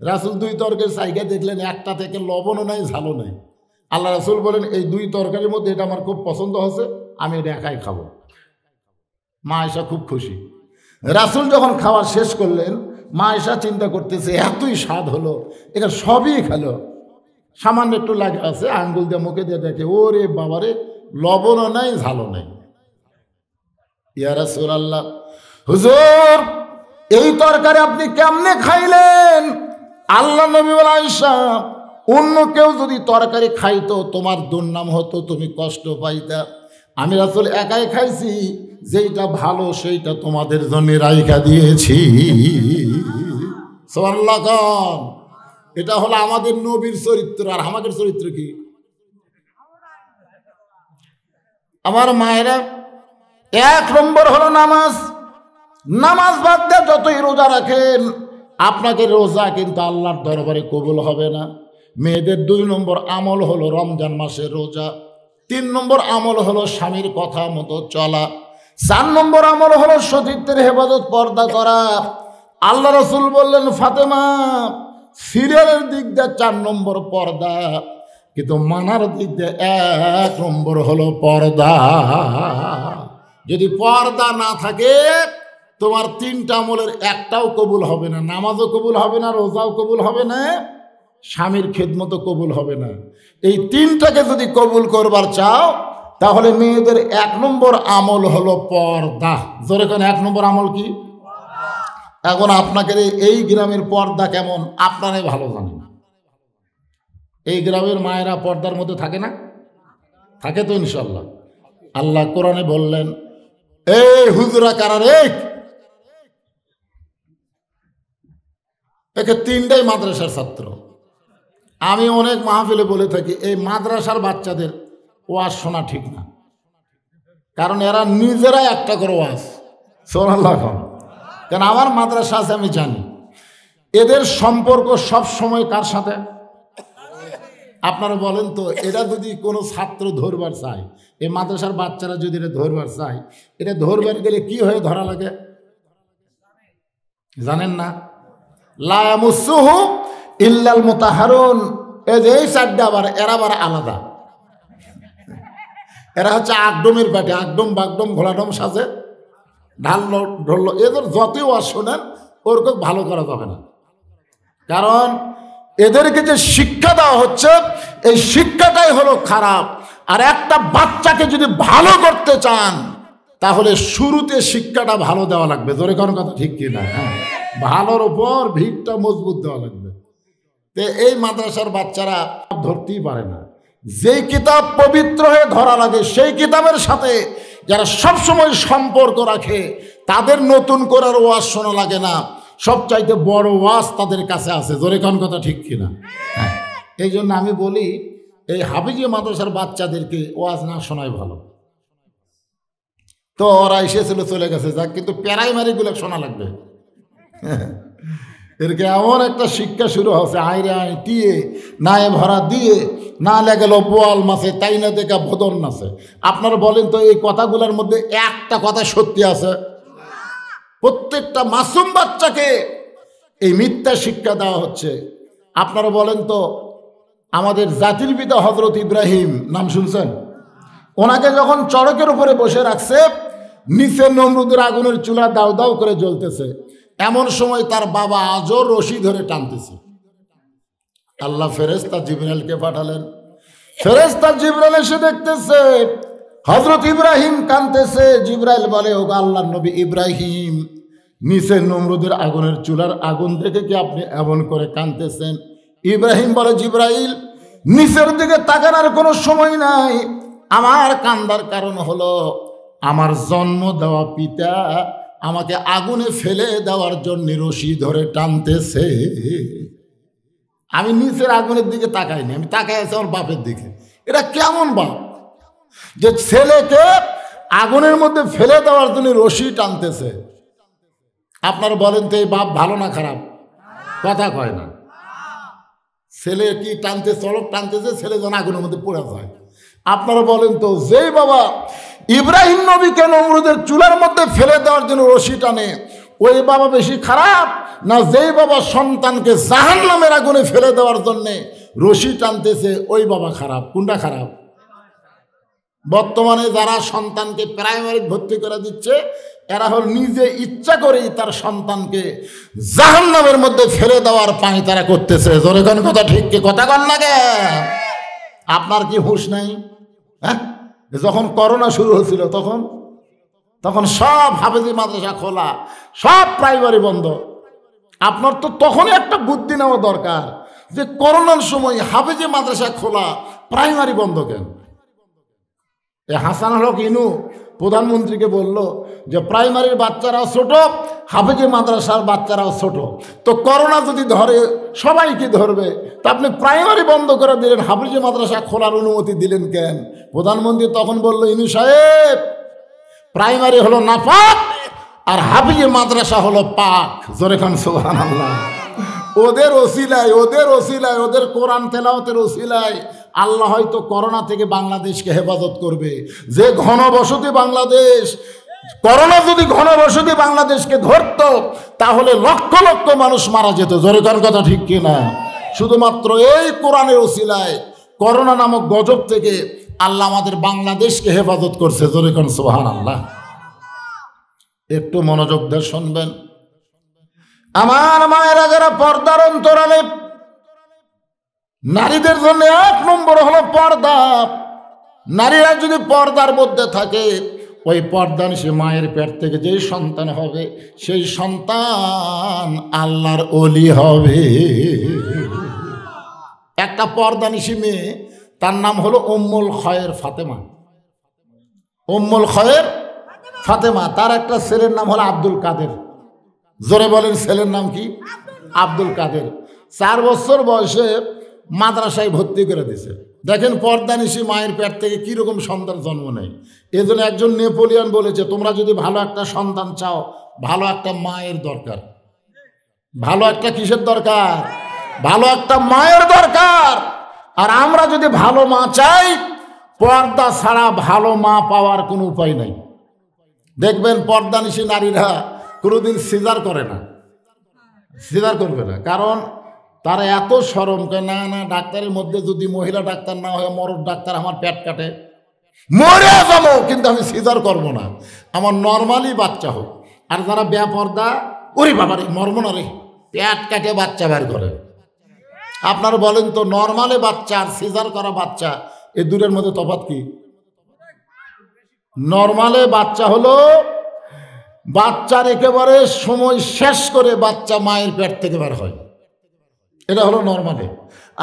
রাসূল 2 তরকারি চাইকে দেখলেন একটা থেকে লবণও নাই ঝালও নাই। আল্লাহ রাসূল বলেন, এই 2 তরকারির মধ্যে এটা আমার খুব পছন্দ হয়েছে, আমি এটা একাই খাবো। মা আয়েশা খুব খুশি। রাসূল যখন খাওয়া শেষ করলেন, মা আয়েশা চিন্তা করতেছে, এতই স্বাদ হলো, এটা সবই খেলো, সামান্য একটু লাগে আছে, আঙ্গুল দিয়ে মুখে দিয়ে দেখে, ওরে বাবারে লবণও নাই ঝালও নাই। ইয়া রাসূলুল্লাহ, হুজুর এই তরকারি আপনি কেমনে খাইলেন? আল্লাহ নবী বলে, আয়েশা অন্য কেউ যদি তরকারি খাইতো তোমার দুর্নাম হতো, তুমি কষ্ট পাইতা। আমি রাসূল একাই খাইছি, যেইটা ভালো সেইটা তোমাদের জন্য রাইখা দিয়েছি। সুবহানাল্লাহ। এটা হলো আমাদের নবীর চরিত্র। আর আমাদের চরিত্র কি? আমার মায়েরা, 1 নম্বর হলো নামাজ। নামাজ বাদ দিয়ে যতই রোজা রাখেন আপনাকে রোজা কিন্তু আল্লাহর দরবারে কবুল হবে না। মেয়েদের 2 নম্বর আমল হলো রমজান মাসের রোজা। 3 নম্বর আমল হলো স্বামীর কথা মতো চলা। 4 নম্বর আমল হলো সতীত্বের হেফাজত, পর্দা করা। আল্লাহ রাসূল বললেন, ফাতেমা সিরিয়ালের দিক দিয়ে 4 নম্বর পর্দা, কিন্তু মানার দিক দিয়ে 1 নম্বর হলো পর্দা। যদি পর্দা না থাকে তোমার 3টা আমলের একটাও কবুল হবে না, নামাজও কবুল হবে না, রোজাও কবুল হবে না, স্বামীর খেদমতও কবুল হবে না। এই 3টাকে যদি কবুল করবার চাও তাহলে মেয়েদের 1 নম্বর আমল হলো পর্দা। জোরে কোন 1 নম্বর আমল কি? এখন আপনাকে এই গ্রামের পর্দা কেমন আপনারাই ভালো জানেন। এই গ্রামের মায়েরা পর্দার মধ্যে থাকে না? থাকে তো ইনশাল্লাহ। আল্লাহ কোরআনে বললেন, এই হুজুরা কারা রে? একে 3টাই মাদ্রাসার ছাত্র। আমি অনেক মাহফিলে বলে থাকি, এই মাদ্রাসার বাচ্চাদের ওয়াজ শোনা ঠিক না, কারণ এরা নিজেরাই একটা করে ওয়াজ। সুবহানাল্লাহ। কারণ আমার মাদ্রাসা আছে, আমি জানি এদের সম্পর্ক সব সময় কার সাথে। আপনারা বলেন তো, এরা যদি কোনো ছাত্র ধরবার চায়, এই মাদ্রাসার বাচ্চারা যদি এটা ধরবার চায়, এটা ধরবার গেলে কি হয়ে ধরা লাগে জানেন না? লা ইয়ামুসুহু ইল্লাল মুতাহহারুন। এই যে এই 4টা আবার এরা আবার আলাদা। এরা হচ্ছে আকডমের পাটে, আকডম বাগডম ঘোলাডম সাজে, ঢাললো ঢললো। এদের যতই ওয়াজ শোনেন ওরকম ভালো করা যাবে না, কারণ এদেরকে যে শিক্ষা দেওয়া হচ্ছে এই শিক্ষাটাই হলো খারাপ। আর একটা বাচ্চাকে যদি ভালো করতে চান তাহলে শুরুতে শিক্ষাটা ভালো দেওয়া লাগবে। জোরে কোন কথা ঠিক কিনা? হ্যাঁ, ভালোর উপর ভিতটা মজবুত দেওয়া লাগবে। তো এই মাদ্রাসার বাচ্চারা ধরতেই পারে না। যেই কিতাব পবিত্র হয়ে ধরা লাগে সেই কিতাবের সাথে যারা সবসময় সম্পর্ক রাখে তাদের নতুন করার ওয়াজ শোনা লাগে না। সবচাইতে বড় ওয়াজ তাদের কাছে আছে। জোরে কোন কথা ঠিক কিনা? হ্যাঁ, এই জন্য আমি বলি এই হাফিজি মাদ্রাসার বাচ্চাদেরকে ওয়াজ না শোনাই ভালো। তো ওরা এসেছিল চলে গেছে যাক, কিন্তু প্রাইমারিগুলো শোনা লাগবে। এরকে এমন একটা শিক্ষা শুরু হচ্ছে, আইরে আই টিয়ে নায়ে ভরা দিয়ে না লেগেল বোয়াল মাছে তাই না দেখা ভদর নাছে। আপনারা বলেন তো এই কথাগুলোর মধ্যে একটা কথা সত্যি আছে? প্রত্যেকটা মাসুম বাচ্চাকে এই মিথ্যা শিক্ষা দেওয়া হচ্ছে। আপনারা বলেন তো আমাদের জাতির পিতা হযরত ইব্রাহিম নাম শুনছেন? ওনাকে যখন চড়কের উপরে বসে রাখছে, নিচে নমরুদের আগুনের চুলা দাউ দাউ করে জ্বলতেছে, এমন সময় তার বাবা আজও রশি ধরে টানতেছে। আল্লাহ ফেরেশতা জিবরাইলকে পাঠালেন। ফেরেশতা জিবরাইল এসে দেখতেছে হযরত ইব্রাহিম কাঁদতেছে। জিবরাইল বলে, ও আল্লাহর নবী ইব্রাহিম, নিচে নমরুদের আগুনের চুলার আগুন দেখে কি আপনি এমন করে কাঁদতেছেন? ইব্রাহিম বলে, জিবরাইল, নিচের দিকে তাকানোর কোনো সময় নাই। আমার কান্দার কারণ হলো আমার জন্ম দেওয়া পিতা আমাকে আগুনে ফেলে দেওয়ার জন্য রশি ধরে টানতেছে। আমি নিচের আগুনের দিকে তাকাইনি, আমি তাকাই আছি আমার বাপের দিকে। এটা কেমন বাপ যে ছেলেকে আগুনের মধ্যে ফেলে দেওয়ার জন্য রশি টানতেছে? আপনারা বলেন তো এই বাপ ভালো না খারাপ? কথা কয় না। ছেলে কি টানতে চড়ক টানতেছে, ছেলে যেন আগুনের মধ্যে পড়ে যায়। আপনারা বলেন তো যেই বাবা ইব্রাহিম নবীকে নমরুদের চুলার মধ্যে ফেলে দেওয়ার জন্য রশি টানে, ওই বাবা বেশি খারাপ না যেই বাবা সন্তানকে জাহান্নামের আগুনে ফেলে দেওয়ার জন্য রশি টানতেছে ওই বাবা খারাপ? কোনটা খারাপ? বর্তমানে যারা সন্তানকে প্রাইমারি ভর্তি করে দিচ্ছে এরা হল নিজে ইচ্ছা করেই তার সন্তানকে জাহান্নামের মধ্যে ফেলে দেওয়ার পানি তারা করতেছে। জোরে কোন কথা ঠিক কি কথা কন লাগে? আপনার কি হুঁশ নাই? হ্যাঁ, যখন করোনা শুরু হয়েছিল তখন সব হাফেজি মাদ্রাসা খোলা, সব প্রাইমারি বন্ধ। আপনার তো তখনই একটা বুদ্ধি নেওয়া দরকার যে করোনার সময় হাফেজি মাদ্রাসা খোলা, প্রাইমারি বন্ধ কেন? হাসান হক ইনু প্রধানমন্ত্রীকে বলল যে প্রাইমারির বাচ্চারাও ছোট, হাফেজি মাদ্রাসার বাচ্চারাও ছোট, তো করোনা যদি ধরে সবাইকে ধরবে, তা আপনি প্রাইমারি বন্ধ করে দিলেন, হাফেজি মাদ্রাসা খোলার অনুমতি দিলেন কেন? প্রধানমন্ত্রী তখন বলল, ইনু সাহেব, প্রাইমারি হলো নাপাক আর হাফেজি মাদ্রাসা হলো পাক। জোরে খান সুবহানাল্লাহ। ওদের ওসিলায় ওদের কোরআন তেলাওয়াতের ওসিলায় আল্লাহ হয়তো করোনা থেকে বাংলাদেশকে হেফাজত করবে। যে ঘনবসতি বাংলাদেশ, করোনা যদি ঘনবসতি বাংলাদেশকে ধরত তাহলে লক্ষ লক্ষ মানুষ মারা যেত। জোরে কার কথা ঠিক কিনা? শুধুমাত্র এই কোরআনের ওসিলায় করোনা নামক গজব থেকে আল্লাহ আমাদের বাংলাদেশকে হেফাজত করছে। জোরে কান সুবহানাল্লাহ। একটু মনোযোগ দিয়ে শুনবেন। আমার মায়েরা যারা পর্দার অন্তরালে, নারীদের জন্য 1 নম্বর হলো পর্দা। নারীরা যদি পর্দার মধ্যে থাকে, ওই পর্দানিশী মায়ের পেট থেকে যেই সন্তান হবে সেই সন্তান আল্লাহর ওলি হবে। একটা পর্দানিশী মেয়ে, তার নাম হলো উম্মুল খয়ের ফাতেমা। উম্মুল খয়ের ফাতেমা, তার একটা ছেলের নাম হলো আব্দুল কাদের। জোরে বলেন, ছেলের নাম কি? আব্দুল কাদের। 4 বছর বয়সে মাদ্রাসায় ভর্তি করে দিছে। দেখেন পর্দানিশী মায়ের পেট থেকে কীরকম সন্তান জন্ম নেয়। এই জন্য একজন নেপোলিয়ন বলেছে, তোমরা যদি ভালো একটা সন্তান চাও, ভালো একটা মায়ের দরকার। ভালো একটা কিসের দরকার? ভালো একটা মায়ের দরকার। আর আমরা যদি ভালো মা চাই, পর্দা ছাড়া ভালো মা পাওয়ার কোনো উপায় নাই। দেখবেন পর্দানিশী নারীরা কোনোদিন সিজার করে না, সিজার করবে না, কারণ তারা এত শরম করে, না না ডাক্তারের মধ্যে যদি মহিলা ডাক্তার না হয়, মরদ ডাক্তার, আমার পেট কাটে, মরে যাবো, কিন্তু আমি সিজার করব না, আমার নর্মালি বাচ্চা হোক। আর যারা বেপর্দা, ওরে বাবারে মরবো না রে, পেট কাটে বাচ্চা বের করে। আপনারা বলেন তো নর্মালে বাচ্চা আর সিজার করা বাচ্চা, এই দুটোর মধ্যে তফাৎ কি? নর্মালে বাচ্চা হলো বাচ্চার একেবারে সময় শেষ করে বাচ্চা মায়ের পেট থেকে বের হয়, এটা হলো নর্মালে।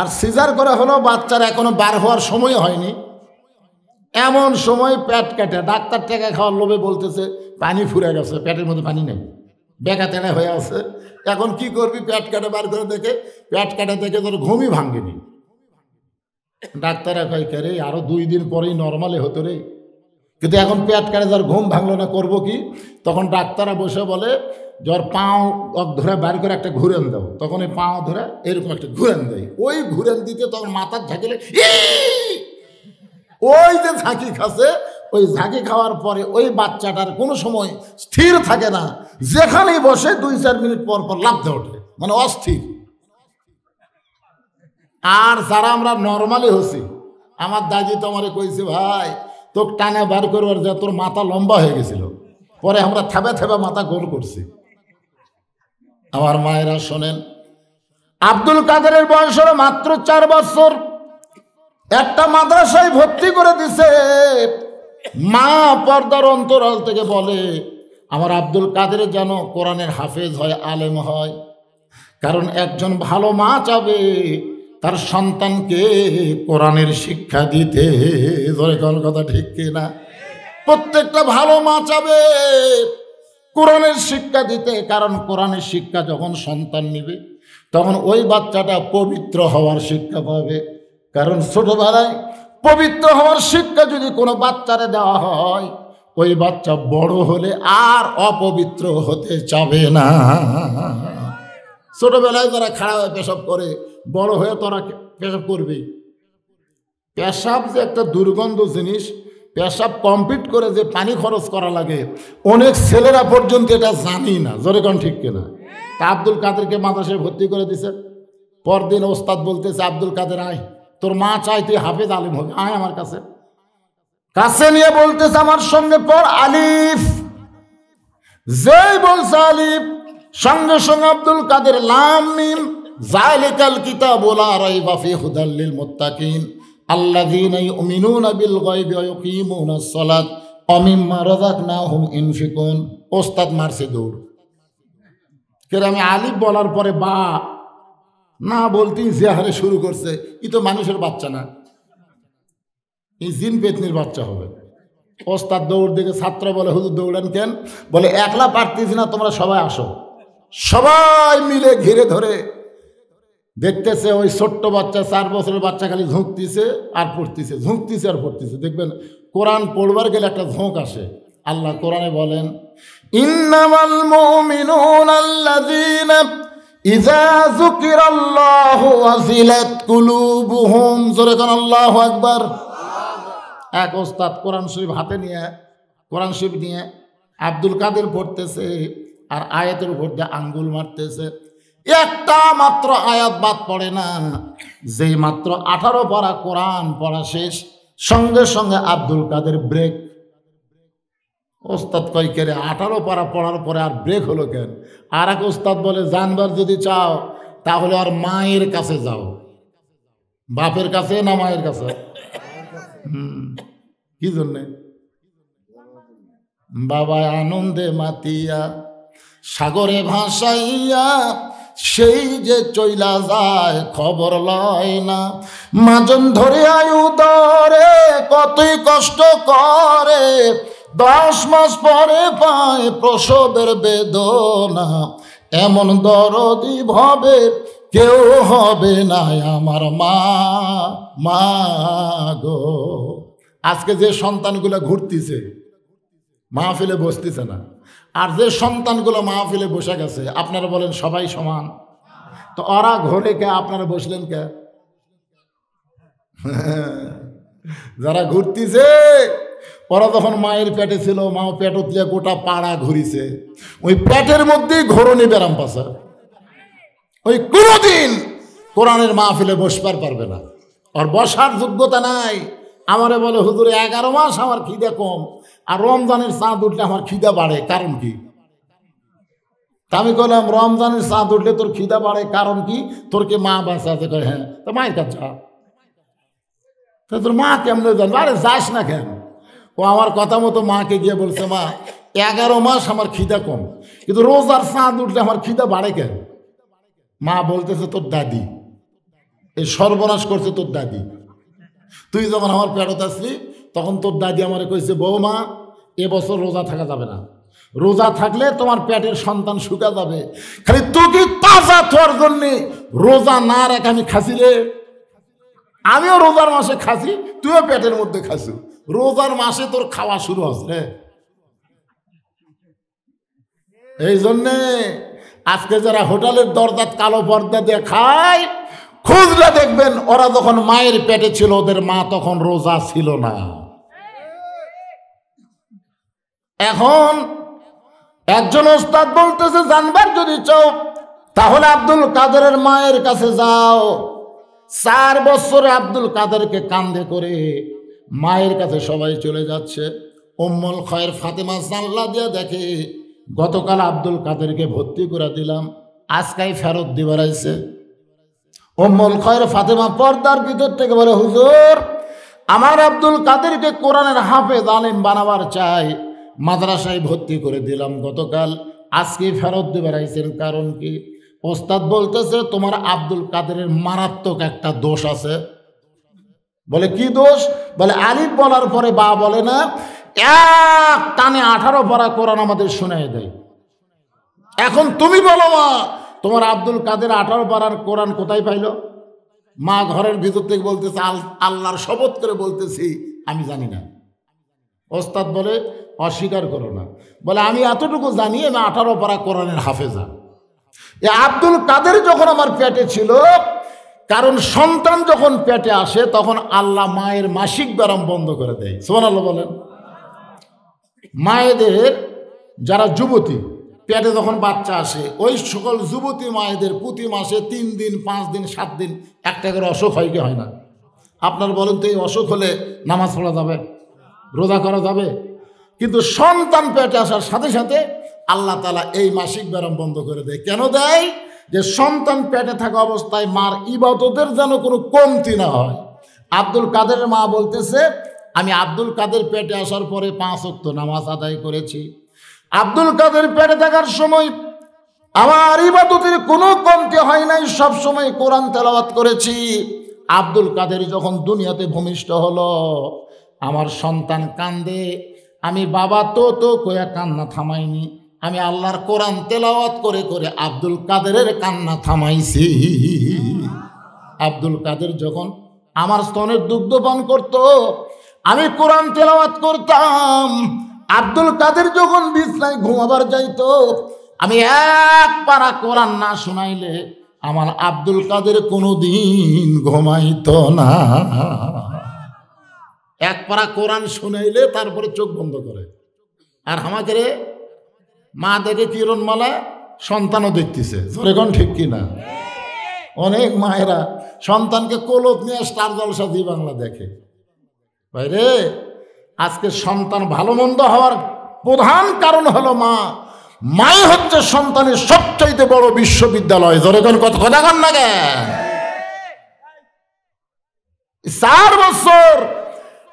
আর সিজার করা হলো বাচ্চার এখনো বার হওয়ার সময় হয়নি, এমন সময় পেট কাটে, ডাক্তার টাকা খাওয়ার লোভে বলতেছে পানি ফুরে গেছে, পেটের মধ্যে পানি নেই, বেকা তেড়া হয়ে আছে। এখন কি করবি, পেট কাটে বার করে দেখে, পেট কাটে দেখে তোর ঘুমই ভাঙ্গেনি। ডাক্তাররা কয় কে রে, আরো 2 দিন পরেই নর্মালে হতো রে, কিন্তু এখন পেট কাটে যার ঘুম ভাঙলো না, করবো কি? তখন ডাক্তাররা বসে বলে জ্বর পাও ধরে বার করে একটা ঘুরেন দাও, তখন এই পাও ধরে এরকম একটা ঘুরেন দেয়, ওই ঘুরেন দিতে তখন মাথার ঝাঁকিলে ওই যে ঝাঁকি খাচ্ছে, ওই ঝাঁকি খাওয়ার পরে ওই বাচ্চাটার কোনো সময় স্থির থাকে না, যেখানেই বসে 2-4 মিনিট পর পর লাফতে ওঠে, মানে অস্থির। আর যারা আমরা নর্মালি হচ্ছি, আমার দাদি তো আমারে কইছে ভাই তোকে টানে বার করবার যা তোর মাথা লম্বা হয়ে গেছিল, পরে আমরা থেবে থেবে মাথা গোল করছি। আমার মায়েরা শোনেন, আব্দুল কাদেরের বয়স হলো মাত্র 4 বছর, একটা মাদ্রাসায় ভর্তি করে দিছে। মা পর্দার অন্তরাল থেকে বলে আমার আব্দুল কাদের যেন কোরআনের হাফেজ হয়, আলেম হয়, কারণ একজন ভালো মা চাবে তার সন্তানকে কোরআনের শিক্ষা দিতে। ধরে কোন কথা ঠিক কিনা? প্রত্যেকটা ভালো মা চাবে কোরআনের শিক্ষা দিতে, কারণ কোরআনের শিক্ষা যখন সন্তান নিবে তখন ওই বাচ্চাটা পবিত্র হওয়ার শিক্ষা পাবে। কারণ ছোটবেলায় পবিত্র হওয়ার শিক্ষা যদি কোনো বাচ্চারে দেওয়া হয়, ওই বাচ্চা বড় হলে আর অপবিত্র হতে চাবে না। ছোটবেলায় যারা খাড়া হয়ে পেশাব করে, বড় হয়ে তারা পেশাব করবেই। পেশাব যে একটা দুর্গন্ধ জিনিস, পেশাব কমপ্লিট করে যে পানি খরচ করা লাগে, অনেক ছেলেরা পর্যন্ত এটা জানি না। জোরে কোন ঠিক কিনা? তা আব্দুল কাদেরকে মাদ্রাসায় ভর্তি করে দিছে। পরদিন ওস্তাদ বলতেছে আব্দুল কাদের আয়, তোর মা চাই তুই হাফেজ আলিম হবে, আয় আমার কাছে। কাছে নিয়ে বলতেছে আমার সঙ্গে পড় আলিফ। যেই বলছে আলিফ, সঙ্গে সঙ্গে আব্দুল কাদের লাম মিম যালিকাল কিতাবু লা রাইবা ফি হুদাল লিল মুত্তাকিন আল্লাযীনা ইউমিনুনা বিল গায়বি ওয়া ইউকিমুনাস সালাত ওয়া মিম্মা রাযাকনাহুম ইনফিকুন। ওস্তাদ মারছে দৌড়। কেন আমি আলিফ বলার পরে বা না বলতেই যে হারে শুরু করছে, ই তো মানুষের বাচ্চা না, এই জিন পেতনির বাচ্চা হবে। ওস্তাদ দৌড় দেখে ছাত্র বলে হুজুর দৌড়ান কেন? বলে একলা পারতেছি না, তোমরা সবাই আসো। সবাই মিলে ঘিরে ধরে দেখতেছে ওই ছোট্ট বাচ্চা, 4 বছরের বাচ্চা খালি ঝুঁকতেছে আর পড়তেছে, ঝুঁকতেছে আর পড়তেছে। দেখবেন কোরআন পড়বার গেলে একটা ঝোঁক আসে। আল্লাহ কোরআনে বলেন ইন্নামাল মুমিনুনা আল্লাযীনা ইযা যুকিরাল্লাহু ওয়াজিলাত কুলুবুহুম। জোরে কোন আল্লাহু আকবার। এক ওস্তাদ কোরআন শরীফ হাতে নিয়ে, কোরআন শরীফ নিয়ে আব্দুল কাদের পড়তেছে আর আয়াতের উপর দিয়ে আঙ্গুল মারতেছে। একটা মাত্র আয়াত বাদ পড়ে না। যেই মাত্র 18 পারা কোরআন পড়া শেষ, সঙ্গে সঙ্গে আব্দুল কাদের ব্রেক। ওস্তাদ কয় কে রে, 18 পারা পড়ার পরে আর ব্রেক হলো কেন? আর এক ওস্তাদ বলে জানবার যদি চাও তাহলে আর মায়ের কাছে যাও। বাপের কাছে না মায়ের কাছে? কি জন্যে? বাবা আনন্দে মাতিয়া সাগরে ভাসাইয়া সেই যে চইলা যায় খবর লয় না। মাজন ধরে আয়ু ধরে কতই কষ্ট করে, 10 মাস পরে পায় প্রসবের বেদনা। এমন দরদি ভাবে কেউ হবে না আমার মা, মা গো। আজকে যে সন্তানগুলো ঘুরতেছে মাহফিলে বসতেছে না, আর যে সন্তানগুলো মাহফিলে বসে গেছে, আপনারা বলেন সবাই সমান? তো ওরা ঘরে কে, আপনারা বসলেন কে? যারা ঘুরতেছে ওরা যখন মায়ের পেটে ছিল, মা পেট উতলে গোটা পাড়া ঘুরিছে, ওই পেটের মধ্যেই ঘোরনি ব্যারাম পাশা। ওই কোনোদিন কোরআনের মাহফিলে বসবার পারবে না, আর বসার যোগ্যতা নাই। আমারে বলে হুজুরে 11 মাস আমার খিদে কম, আর রমজানের চাঁদ উঠলে আমার খিদা বাড়ে, কারণ কি? আমি বললাম রমজানের চাঁদ উঠলে তোর খিদা বাড়ে কারণ কি? তোর কি মা বাঁচা আছে? কয় হ্যাঁ। তো মায়ের কাছে যা। তোর মা কেমনে জানবে? আরে যাস না কেন? ও আমার কথা মতো মাকে গিয়ে বলছে মা 11 মাস আমার খিদা কম, কিন্তু রোজার চাঁদ উঠলে আমার খিদা বাড়ে কেন? মা বলতেছে তোর দাদি। এই সর্বনাশ করছে তোর দাদি। তুই যখন আমার পেটত আসলি তখন তোর দাদি আমারে কইছে, বৌমা এবছর রোজা থাকা যাবে না, রোজা থাকলে তোমার পেটের সন্তান শুকা যাবে। খালি তোকে তাজা তোর জন্য রোজা না রাখ আমি খাসি রে। আমিও রোজার মাসে খাসি, তুইও পেটের মধ্যে খাসু। রোজার মাসে তোর খাওয়া শুরু হচ্ছে রে। এই জন্যে আজকে যারা হোটেলের দরজাত কালো পর্দা দিয়ে খায়, খুঁজলে দেখবেন ওরা যখন মায়ের পেটে ছিল ওদের মা তখন রোজা ছিল না। এখন একজন ওস্তাদ বলতেছে, জানবার যদি চাও তাহলে আব্দুল কাদেরের মায়ের কাছে যাও। 4 বছরে আব্দুল কাদেরকে কাঁধে করে মায়ের কাছে সবাই চলে যাচ্ছে। উম্মুল খয়ের ফাতেমা জানলা দিয়ে দেখে, গতকাল আব্দুল কাদেরকে ভর্তি করে দিলাম, আজকাই ফেরত দিবার আইছে। উম্মুল খয়ের ফাতেমা পর্দার ভিতর থেকে বলে, হুজুর আমার আব্দুল কাদেরকে কোরআনের হাফেজ আলেম বানাবার চাই, মাদ্রাসায় ভর্তি করে দিলাম গতকাল, আজকে ফেরত দিবার আইছেন, কারণ কি? ওস্তাদ বলতেছে তোমার আব্দুল কাদেরের মারাত্মক একটা দোষ আছে। বলে কি দোষ? বলে আলিফ বলার পরে বা বলে না, এক টানে 18 পারা কোরআন আমাদের শোনায় দেয়। এখন তুমি বলো মা, তোমার আব্দুল কাদের 18 পারার কোরআন কোথায় পাইল? মা ঘরের ভিতর থেকে বলতেছে, আল্লাহর শপথ করে বলতেছি আমি জানি না। ওস্তাদ বলে অস্বীকার করো না। বলে আমি এতটুকু জানি আমি 18 পারা কোরআনের হাফেজা। এ আব্দুল কাদের যখন আমার পেটে ছিল, কারণ সন্তান যখন পেটে আসে তখন আল্লাহ মায়ের মাসিক ব্যারাম বন্ধ করে দেয়। সুবহানাল্লাহ বলেন। মায়েদের যারা যুবতী পেটে যখন বাচ্চা আসে, ওই সকল যুবতী মায়েদের প্রতি মাসে 3 দিন 5 দিন 7 দিন একটা করে অসুখ হয় কি হয় না? আপনার বলেন তো, এই অসুখ হলে নামাজ পড়া যাবে, রোজা করা যাবে? কিন্তু সন্তান পেটে আসার সাথে সাথে আল্লাহ তাআলা এই মাসিক ব্যারাম বন্ধ করে দেয়। কেন দেয়? যে সন্তান পেটে থাকা অবস্থায় মার ইবাদতের যেন কোনো কমতি না হয়। আব্দুল কাদের মা বলতেছে, আমি আব্দুল কাদের পেটে আসার পরে 5 ওয়াক্ত নামাজ আদায় করেছি। আব্দুল কাদের পেটে থাকার সময় আমার ইবাদতের কোনো কমতি হয় নাই, সব সময় কোরআন তেলাওয়াত করেছি। আব্দুল কাদের যখন দুনিয়াতে ভূমিষ্ঠ হলো, আমার সন্তান কান্দে, আমি বাবা তো কয়া কান্না থামাইনি, আমি আল্লাহর কোরআন তেলাওয়াত করে করে আব্দুল কাদেরের কান্না থামাইছি। আব্দুল কাদের যখন আমার স্তনের দুগ্ধ পান করত, আমি কোরআন তেলাওয়াত করতাম। আব্দুল কাদের যখন বিছনায় ঘুমাবার যাইতো, আমি 1 পারা কোরআন না শোনাইলে আমার আব্দুল কাদের কোনোদিন ঘুমাইতো না। 1 পারা কোরআন শোনাইলে তারপরে চোখ বন্ধ করে। আর আমাদের মা দেখে কিরণমালা, সন্তানও দেখতেছে। জোরেগণ ঠিক কিনা? অনেক মায়েরা সন্তানকে কোলত নিয়ে স্টার জলসা জি বাংলা দেখে। ভাইরে, আজকে সন্তান ভালো মন্দ হওয়ার প্রধান কারণ হলো মা। মাই হচ্ছে সন্তানের সবচাইতে বড় বিশ্ববিদ্যালয়। জোরেগণ কথা কন না গে? 4 বছর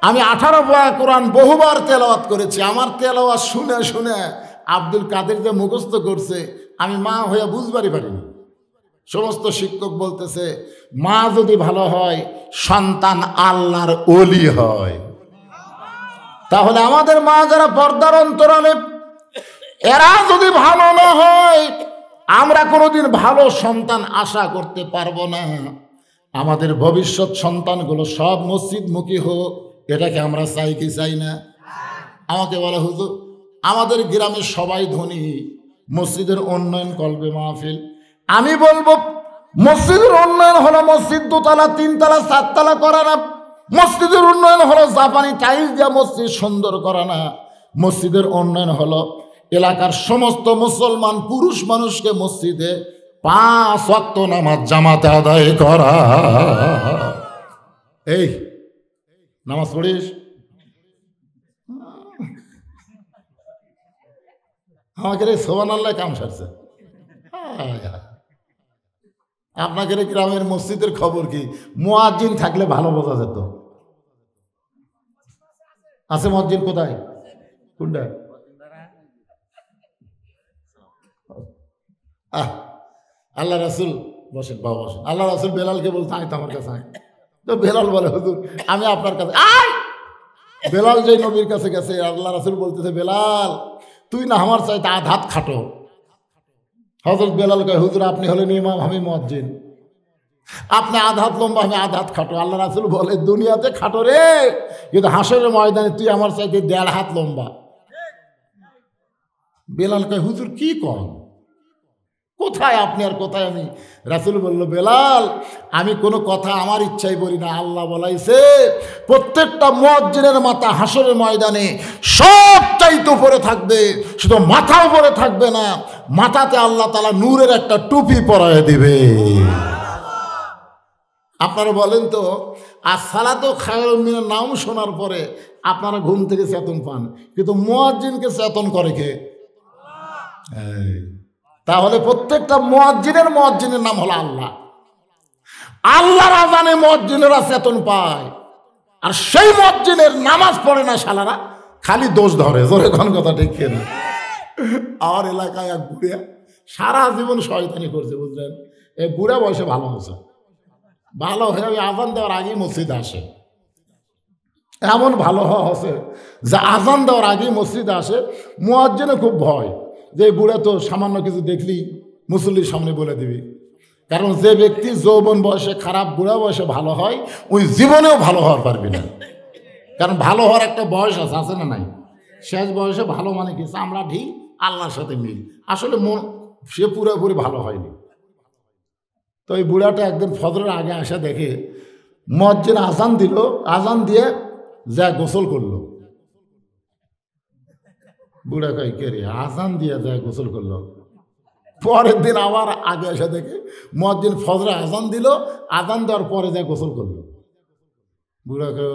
আমি 18 পারা কোরআন বহুবার তেলাওয়াত করেছি। আমার তেলাওয়াত শুনে শুনে আব্দুল কাদের যে মুখস্থ করছে, আমি মা হয়ে বুঝবারই পারিনি। সমস্ত শিক্ষক বলতেছে, মা যদি ভালো হয় সন্তান আল্লাহর ওলি হয়। তাহলে আমাদের মা যারা পর্দার অন্তরালে, এরা যদি ভালো না হয় আমরা কোনোদিন ভালো সন্তান আশা করতে পারবো না। আমাদের ভবিষ্যৎ সন্তানগুলো সব মসজিদমুখী হোক, এটাকে আমরা চাই কি চাই না? আমাকে বলা, হুজুর আমাদের গ্রামে সবাই ধনী, মসজিদের উন্নয়ন করবে মাহফিল। আমি বলবো, মসজিদের উন্নয়ন হলো মসজিদ 2 তলা 3 তলা 4 তলা করা না। মসজিদের উন্নয়ন হলো জাপানি টাইলস দিয়ে মসজিদ সুন্দর করা না। মসজিদের উন্নয়ন হলো এলাকার সমস্ত মুসলমান পুরুষ মানুষকে মসজিদে 5 ওয়াক্ত নামাজ জামাতে আদায় করা। এই নামাজ পড়িস? আমাকে রে সুবহানাল্লাহ কাম সারছে। আপনাকে গ্রামের মসজিদের খবর কি? মুয়াজ্জিন থাকলে ভালো বোঝা যেত। আছে মুয়াজ্জিন? কোথায়? কোনটা? আল্লাহ রাসূল বসেন বাবা বসেন। আল্লাহ রাসূল বেলালকে বলতে আয় তো আমার কাছে আয়। তো বেলাল বলে হুজুর আমি আপনার কাছে আয়। বেলাল যেই নবীর কাছে গেছে আল্লাহ রাসূল বলতেছে বেলাল তুই না আমার চাইতে আধ হাত খাটো। হযরত বেলাল কয় হুজুর আপনি হলেন ইমাম আমি মুয়াজ্জিন, আপনি আধ হাত লম্বা আমি আধ হাত খাটো। আল্লাহ রাসূল বলে দুনিয়াতে খাটো রে, কিন্তু হাসরের ময়দানে তুই আমার চাইতে 1.5 হাত লম্বা। বেলাল কয় হুজুর কি কন, কোথায় আপনি আর কোথায় আমি? রাসূল বলল বেলাল আমি কোনো কথা আমার ইচ্ছাই বলি না, আল্লাহ বলাইছে প্রত্যেকটা মুয়াজ্জিনের মাথা হাসরের ময়দানে সব চাইতে উপরে থাকবে, শুধু মাথা উপরে থাকবে না, মাথাতে আল্লাহ তাআলা নূরের একটা টুপি পরায় দিবে। আপনারা বলেন তো আসসালাতু খায়রুম মিনান নাওম শোনার পরে আপনারা ঘুম থেকে চেতন পান, কিন্তু মুয়াজ্জিনকে চেতন করে কে? তাহলে প্রত্যেকটা মুয়াজ্জিনের নাম হলো আল্লাহ। আল্লাহর আযানে মুয়াজ্জিনেরা চেতন পায়, আর সেই মুয়াজ্জিনের নামাজ পড়ে না শালারা, খালি দোষ ধরে। জোরে কোন কথা ঠিক না? আর এলাকায় এক বুড়া সারা জীবন শয়তানি করছে বুঝলেন, এই বুড়া বয়সে ভালো হয়েছে, ভালো হয়ে ওই আজান দেওয়ার আগেই মসজিদে আসে। এমন ভালো হওয়া হচ্ছে যে আজান দেওয়ার আগেই মসজিদে আসে। মুয়াজ্জিনে খুব ভয় যে বুড়া তো সামান্য কিছু দেখলেই মুসল্লির সামনে বলে দিবি, কারণ যে ব্যক্তি যৌবন বয়সে খারাপ বুড়া বয়সে ভালো হয় ওই জীবনেও ভালো হওয়ার পারবি না, কারণ ভালো হওয়ার একটা বয়স আছে, আছে না নাই? শেষ বয়সে ভালো মানে কি চামড়া ঢিল আল্লাহর সাথে মিল, আসলে মন সে পুরোপুরি ভালো হয়নি। তো এই বুড়াটা একদিন ফজরের আগে আসা দেখে মুয়াজ্জিন আজান দিল, আজান দিয়ে যা গোসল করলো। বুড়া কয় কে রে, আজান দিয়ে যা গোসল করলো। পরের দিন আবার আগে এসে দেখে মুয়াজ্জিন ফজরে আজান দিল, আজান দেওয়ার পরে যা গোসল করলো। বুড়া কয়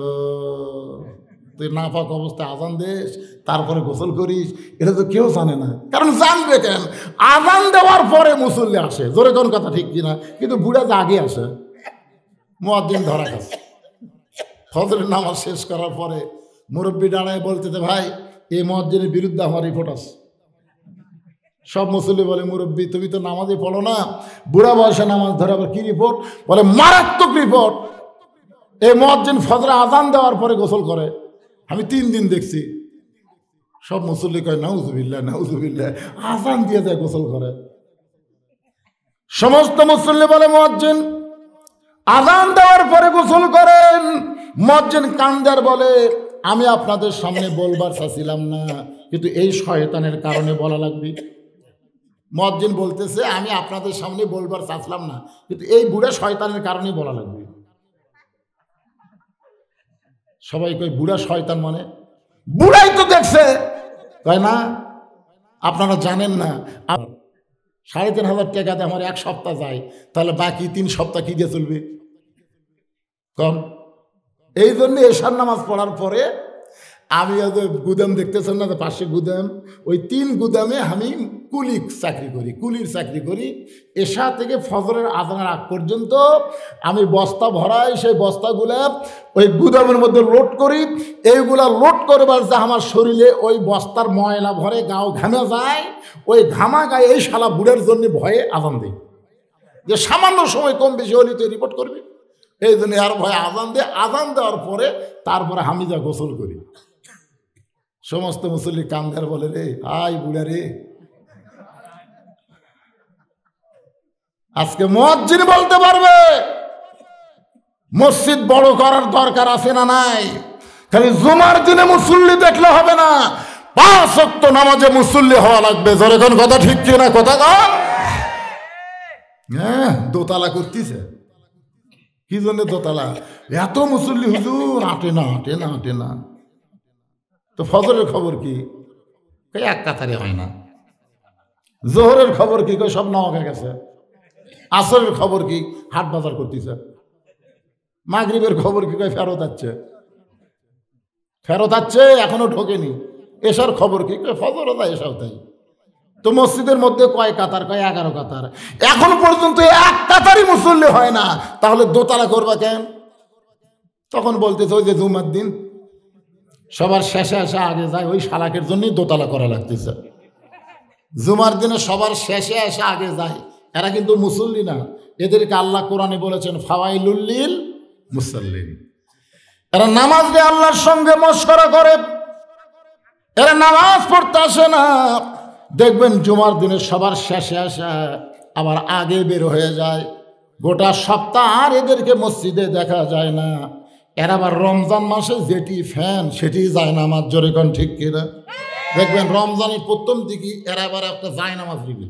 তুই নাপাক অবস্থায় আজান দিস তারপরে গোসল করিস, এটা তো কেউ জানে না। কারণ জানবে কেন, আজান দেওয়ার পরে মুসল্লি আসে। জোরে কোন কথা ঠিক কিনা? কিন্তু বুড়া যে আগে আসে। মুয়াজ্জিন ধরা খাচ্ছে। ফজরের নামাজ শেষ করার পরে মুরব্বি দাঁড়ায় বলতেছে ভাই এই মুয়াজ্জিনের বিরুদ্ধে আমার রিপোর্ট আছে। সব মুসল্লি বলে মুরব্বি তুমি তো নামাজই পড়ো না, বুড়া বয়সে নামাজ ধরে আবার কি রিপোর্ট? বলে মারাত্মক রিপোর্ট, এই মুয়াজ্জিন ফজরে আজান দেওয়ার পরে গোসল করে, আমি 3 দিন দেখছি। সব মুসল্লি কয় নাউজুবিল্লাহ নাউজুবিল্লাহ, আজান দিয়ে যায় গোসল করে। সমস্ত মুসল্লি বলে মুয়াজ্জিন আজান দেওয়ার পরে গোসল করেন। মুয়াজ্জিন কান্দার বলে আমি আপনাদের সামনে বলবার চাচ্ছিলাম না, কিন্তু এই শয়তানের কারণে বলা লাগবে। মুয়াজ্জিন বলতেছে আমি আপনাদের সামনে বলবার চাচ্ছিলাম না, কিন্তু এই বুড়া শয়তানের কারণে বলা লাগবে। সবাই কই বুড়া শয়তান মানে? বুড়াই তো দেখছে। তাই না? আপনারা জানেন না 3,500 টাকাতে আমার 1 সপ্তাহ যায়, তাহলে বাকি 3 সপ্তাহ কি দিয়ে চলবে? কম। এই জন্য এশার নামাজ পড়ার পরে আমি গুদাম দেখতেছেন না, পাশে গুদাম, ওই 3 গুদামে আমি কুলির চাকরি করি। এশা থেকে ফজরের আজানের আগ পর্যন্ত আমি বস্তা ভরাই, সেই বস্তাগুলা ওই গুদামের মধ্যে লোড করি। এইগুলা লোড করবার যে আমার শরীরে ওই বস্তার ময়লা ভরে গাও ঘামে যায়, ওই ঘামা গায়ে এই শালা বুড়ের জন্য ভয়ে আজান দিই যে সামান্য সময় কম বেশি হলে তুই রিপোর্ট করবি। এই জন্য আর ভয়ে আজান দিয়ে, আজান দেওয়ার পরে তারপরে আমি যা গোসল করি। সমস্ত মুসল্লি কান্দার বলে রে আই বুড়া রে, আজকে মুয়াজ্জিন বলতে পারবে মসজিদ বড় করার দরকার আছে না নাই? খালি জুমার দিনে মুসল্লি দেখলে হবে না, 5 ওয়াক্ত নামাজে মুসল্লি হওয়া লাগবে। জোরে কোন কথা ঠিক কি না? কথা কন। হ্যাঁ, দোতলা করতেছে কি জন্য? দোতলা এত মুসল্লি হুজুর আটে না। তো ফজরের খবর কি? এক কাতারে হয় না। জোহরের খবর কি? সব নওয়াগে গেছে। আসরের খবর কি? হাট বাজার করতেছে। মাগরিবের খবর কি? ফেরত আছে এখনো ঢোকেনি। এশার খবর কি? ফজরও তাই এশাও তাই। তো মসজিদের মধ্যে কয় কাতার? 11 কাতার। এখন পর্যন্ত 1 কাতারই মুসল্লি হয় না, তাহলে দোতলা করবা কেন? তখন বলতেছে ওই যে জুমার দিন সবার শেষে এসে আগে যায়, ওই শালাকের জন্যই দোতলা করা লাগতেছে। জুমার দিনে সবার শেষে এসে আগে যায়, এরা কিন্তু মুসল্লি না, এদেরকে আল্লাহ কোরআনে বলেছেন ফাওয়াইলুল লিল মুসাল্লিন। এরা নামাজ দিয়ে আল্লাহর সঙ্গে মশকরা করে, এরা নামাজ পড়তে আসে না। দেখবেন জুমার দিনে সবার শেষে আসে, আবার আগে বের হয়ে যায়। গোটা সপ্তাহ আর এদেরকে মসজিদে দেখা যায় না। এরা আবার রমজান মাসে যেটি ফ্যান সেটি যায় নামাজ, জোরে কোন ঠিক কিনা? দেখবেন রমজানের প্রথম দিকে এরা আবার একটা যায় নামাজ দিবে,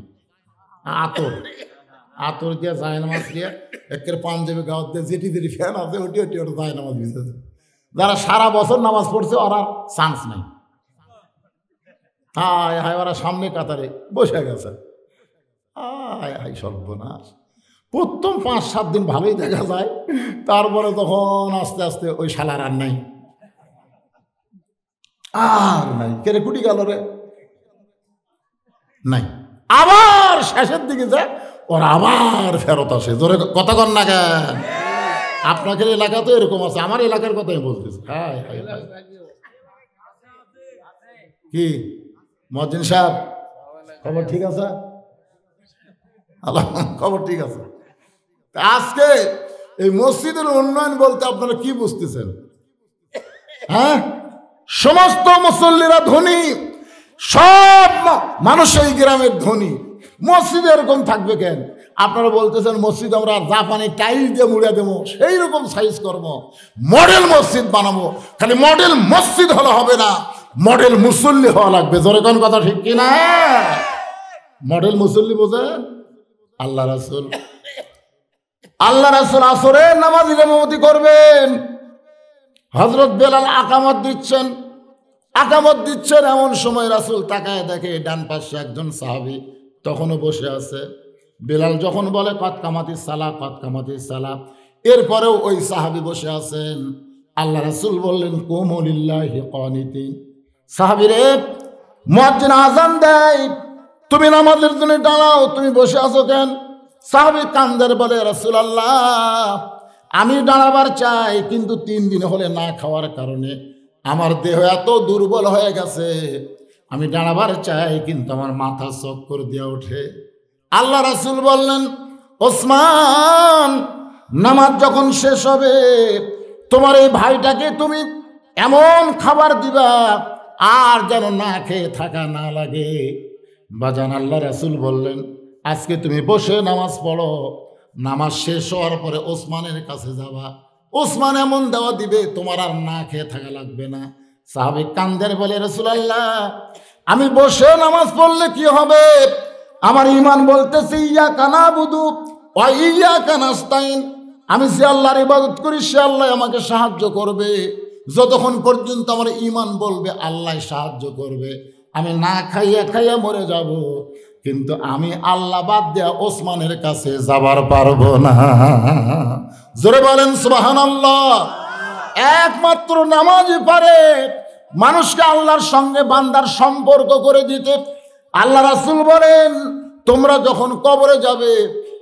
আতর দিয়ে যায় নামাজ দিয়ে একের পাঞ্জাবি গাঁত দিয়ে যেটি যেটি ফ্যান আছে ওটি ওটি ওটা যায় নামাজ দিতেছে। যারা সারা বছর নামাজ পড়ছে ওরা চান্স নেই। হায় হায়, ওরা সামনে কাতারে বসে গেছে। হায় হায় সর্বনাশ। প্রথম 5-7 দিন ভালোই দেখা যায়, তারপরে তখন আস্তে আস্তে ওই শালার আর নাই, আর নাই। কেরে কুটি গেল রে, নাই। আবার শেষের দিকে যায় ওরা আবার ফেরত আসে। জোরে কথা কন না কেন? আপনাদের এলাকা তো এরকম আছে, আমার এলাকার কথাই বলতেছে। হায় হায় হায়। কি মজ্জিন সাহেব, খবর ঠিক আছে? খবর ঠিক আছে। আজকে এই মসজিদের উন্নয়ন বলতে আপনারা কি বুঝতেছেন? হ্যাঁ, সমস্ত মুসল্লিরা ধনী, সব মানুষ এই গ্রামের ধনী। মসজিদ এরকম থাকবে কেন? আপনারা বলতেছেন মসজিদ আমরা জাপানি টাইল দিয়ে মুড়ে দেবো, সেই রকম সাইজ করবো, মডেল মসজিদ বানাবো। খালি মডেল মসজিদ হলে হবে না, মডেল মুসল্লি হওয়া লাগবে। জোরে কোন কথা ঠিক কিনা? মডেল মুসল্লি বোঝেন? আল্লাহ রাসূল আসরের নামাজে ইমামতি করবেন। হযরত বেলাল আকামত দিচ্ছেন। এমন সময় রাসূল তাকায় দেখে ডান পাশে একজন সাহাবী তখনও বসে আছে। বেলাল যখন বলে কদ কামাতিস সালাহ, এরপরেও ওই সাহাবী বসে আছেন। আল্লাহ রাসূল বললেন কুমু লিল্লাহি কানিতিন। সাহাবীরে, মুয়াজ্জিন আযান দেয়, তুমি নামাজের জন্য দাঁড়াও, তুমি বসে আছো কেন? সাহাবী কান্দের বলে রাসূলুল্লাহ, আমি দাঁড়াবার চাই, কিন্তু 3 দিন হলে না খাওয়ার কারণে আমার দেহ এত দুর্বল হয়ে গেছে, আমি দাঁড়াবার চাই কিন্তু আমার মাথা চক্কর দিয়ে ওঠে। আল্লাহ রাসূল বললেন ওসমান, নামাজ যখন শেষ হবে তোমার এই ভাইটাকে তুমি এমন খাবার দিবা আর যেন না খেয়ে থাকা না লাগে। বাজান, আল্লাহ রাসূল বললেন আজকে তুমি বসে নামাজ পড়ো, নামাজ শেষ হওয়ার পরে ওসমানের কাছে যাবা, ওসমান এমন দেওয়া দিবে তোমার আর না খেয়ে থাকা লাগবে না। সাহাবী কান্দের বলে রাসূলুল্লাহ, আমি বসে নামাজ পড়লে কি হবে? আমার ঈমান বলতেছে ইয়াকা নাবুদু ওয়া ইয়াকা নাস্তাইন, আমি যে আল্লাহর ইবাদত করি সে আল্লাহ আমাকে সাহায্য করবে। যতক্ষণ পর্যন্ত আমার ঈমান বলবে আল্লাহ সাহায্য করবে, আমি না খাইয়া মরে যাব, কিন্তু আমি আল্লাহ বাদ দেয়া ওসমানের কাছে যাবার পারবো না। জোরে বলেন সুবহানাল্লাহ। একমাত্র নামাজই পারে মানুষকে আল্লাহর সঙ্গে বান্দার সম্পর্ক করে দিতে। আল্লাহ রাসূল বলেন তোমরা যখন কবরে যাবে,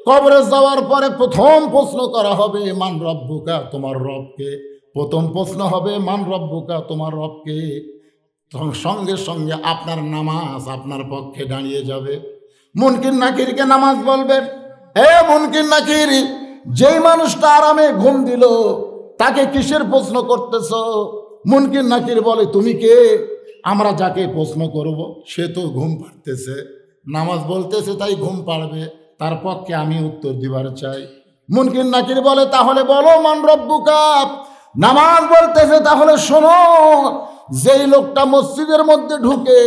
কবরে যাওয়ার পরে প্রথম প্রশ্ন করা হবে মান রব্বুকা, তোমার রবকে। প্রথম প্রশ্ন হবে মান রব্বুকা, তোমার রবকে। তখন সঙ্গে সঙ্গে আপনার নামাজ আপনার পক্ষে দাঁড়িয়ে যাবে। মুনকির নাকিরকে নামাজ বলবে, এ মুনকির নাকির, যেই মানুষটা আরামে ঘুম দিল তাকে কিসের প্রশ্ন করতেছ? মুনকির নাকির বলে তুমি কে? আমরা যাকে প্রশ্ন করব সে তো ঘুম পাড়তেছে, নামাজ বলতেছে তাই ঘুম পাড়বে, তার পক্ষে আমি উত্তর দিবার চাই। মুনকির নাকির বলে তাহলে বলো মান রব্বুকা। নামাজ বলতেছে তাহলে শোনো, যেই লোকটা মসজিদের মধ্যে ঢুকে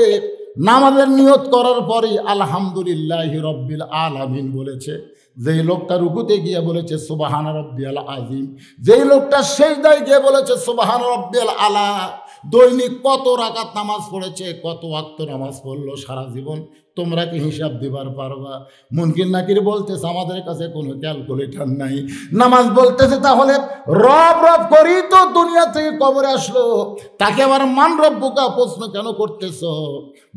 নামাজের নিয়ত করার পরে আলহামদুলিল্লাহি রব্বিল আলামিন বলেছে, যেই লোকটা রুকুতে গিয়ে বলেছে সুবহান রব্বিয়াল আযীম, যেই লোকটা সিজদায় গিয়ে বলেছে সুবহান রব্বিয়াল আলা, দৈনিক কত রাকাত নামাজ পড়েছে, কত ওয়াক্ত নামাজ পড়লো সারা জীবন, তোমরা কি হিসাব দিবার পারবা? মুনকির নাকির বলতেছে আমাদের কাছে কোনো ক্যালকুলেটর নাই। নামাজ বলতেছে তাহলে রব রব করি তো দুনিয়া থেকে কবরে আসলো, তাকে আবার মান রব্বুকা প্রশ্ন কেন করতেছ?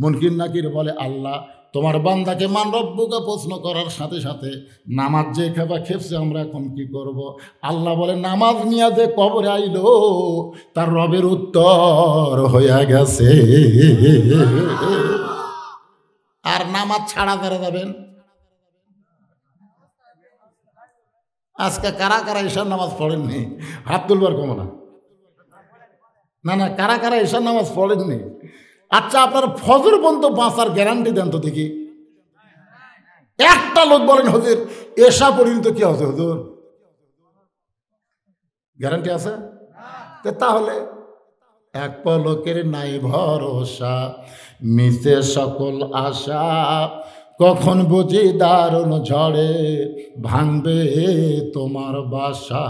মুনকির নাকির বলে আল্লাহ তোমার বান্দাকে মান রব্বুকা প্রশ্ন করার সাথে সাথে নামাজ যে খেপছে আমরা এখন কি করব? আল্লাহ বলে নামাজ নিয়ে যে কবরে আইলো তার রবের উত্তর হয়ে গেছে। আর নামাজ ছাড়া যারা যাবেন আজকে কারা কারা ঈশার নামাজ পড়েননি হাত তুলবার কমো না। না না, কারা কারা ঈশার নামাজ পড়েননি? আচ্ছা, আপনার ফজর পর্যন্ত বাঁচার গ্যারান্টি দেন তো দেখি। একটা লোক বলেন হুজুর এশা পর্যন্ত কি আছে হুজুর, গ্যারান্টি আছে? তাহলে এক পলকের নাই ভরসা, মিশে সকল আশা, কখন বুঝি দারুণ ঝড়ে ভাঙবে তোমার বাসা।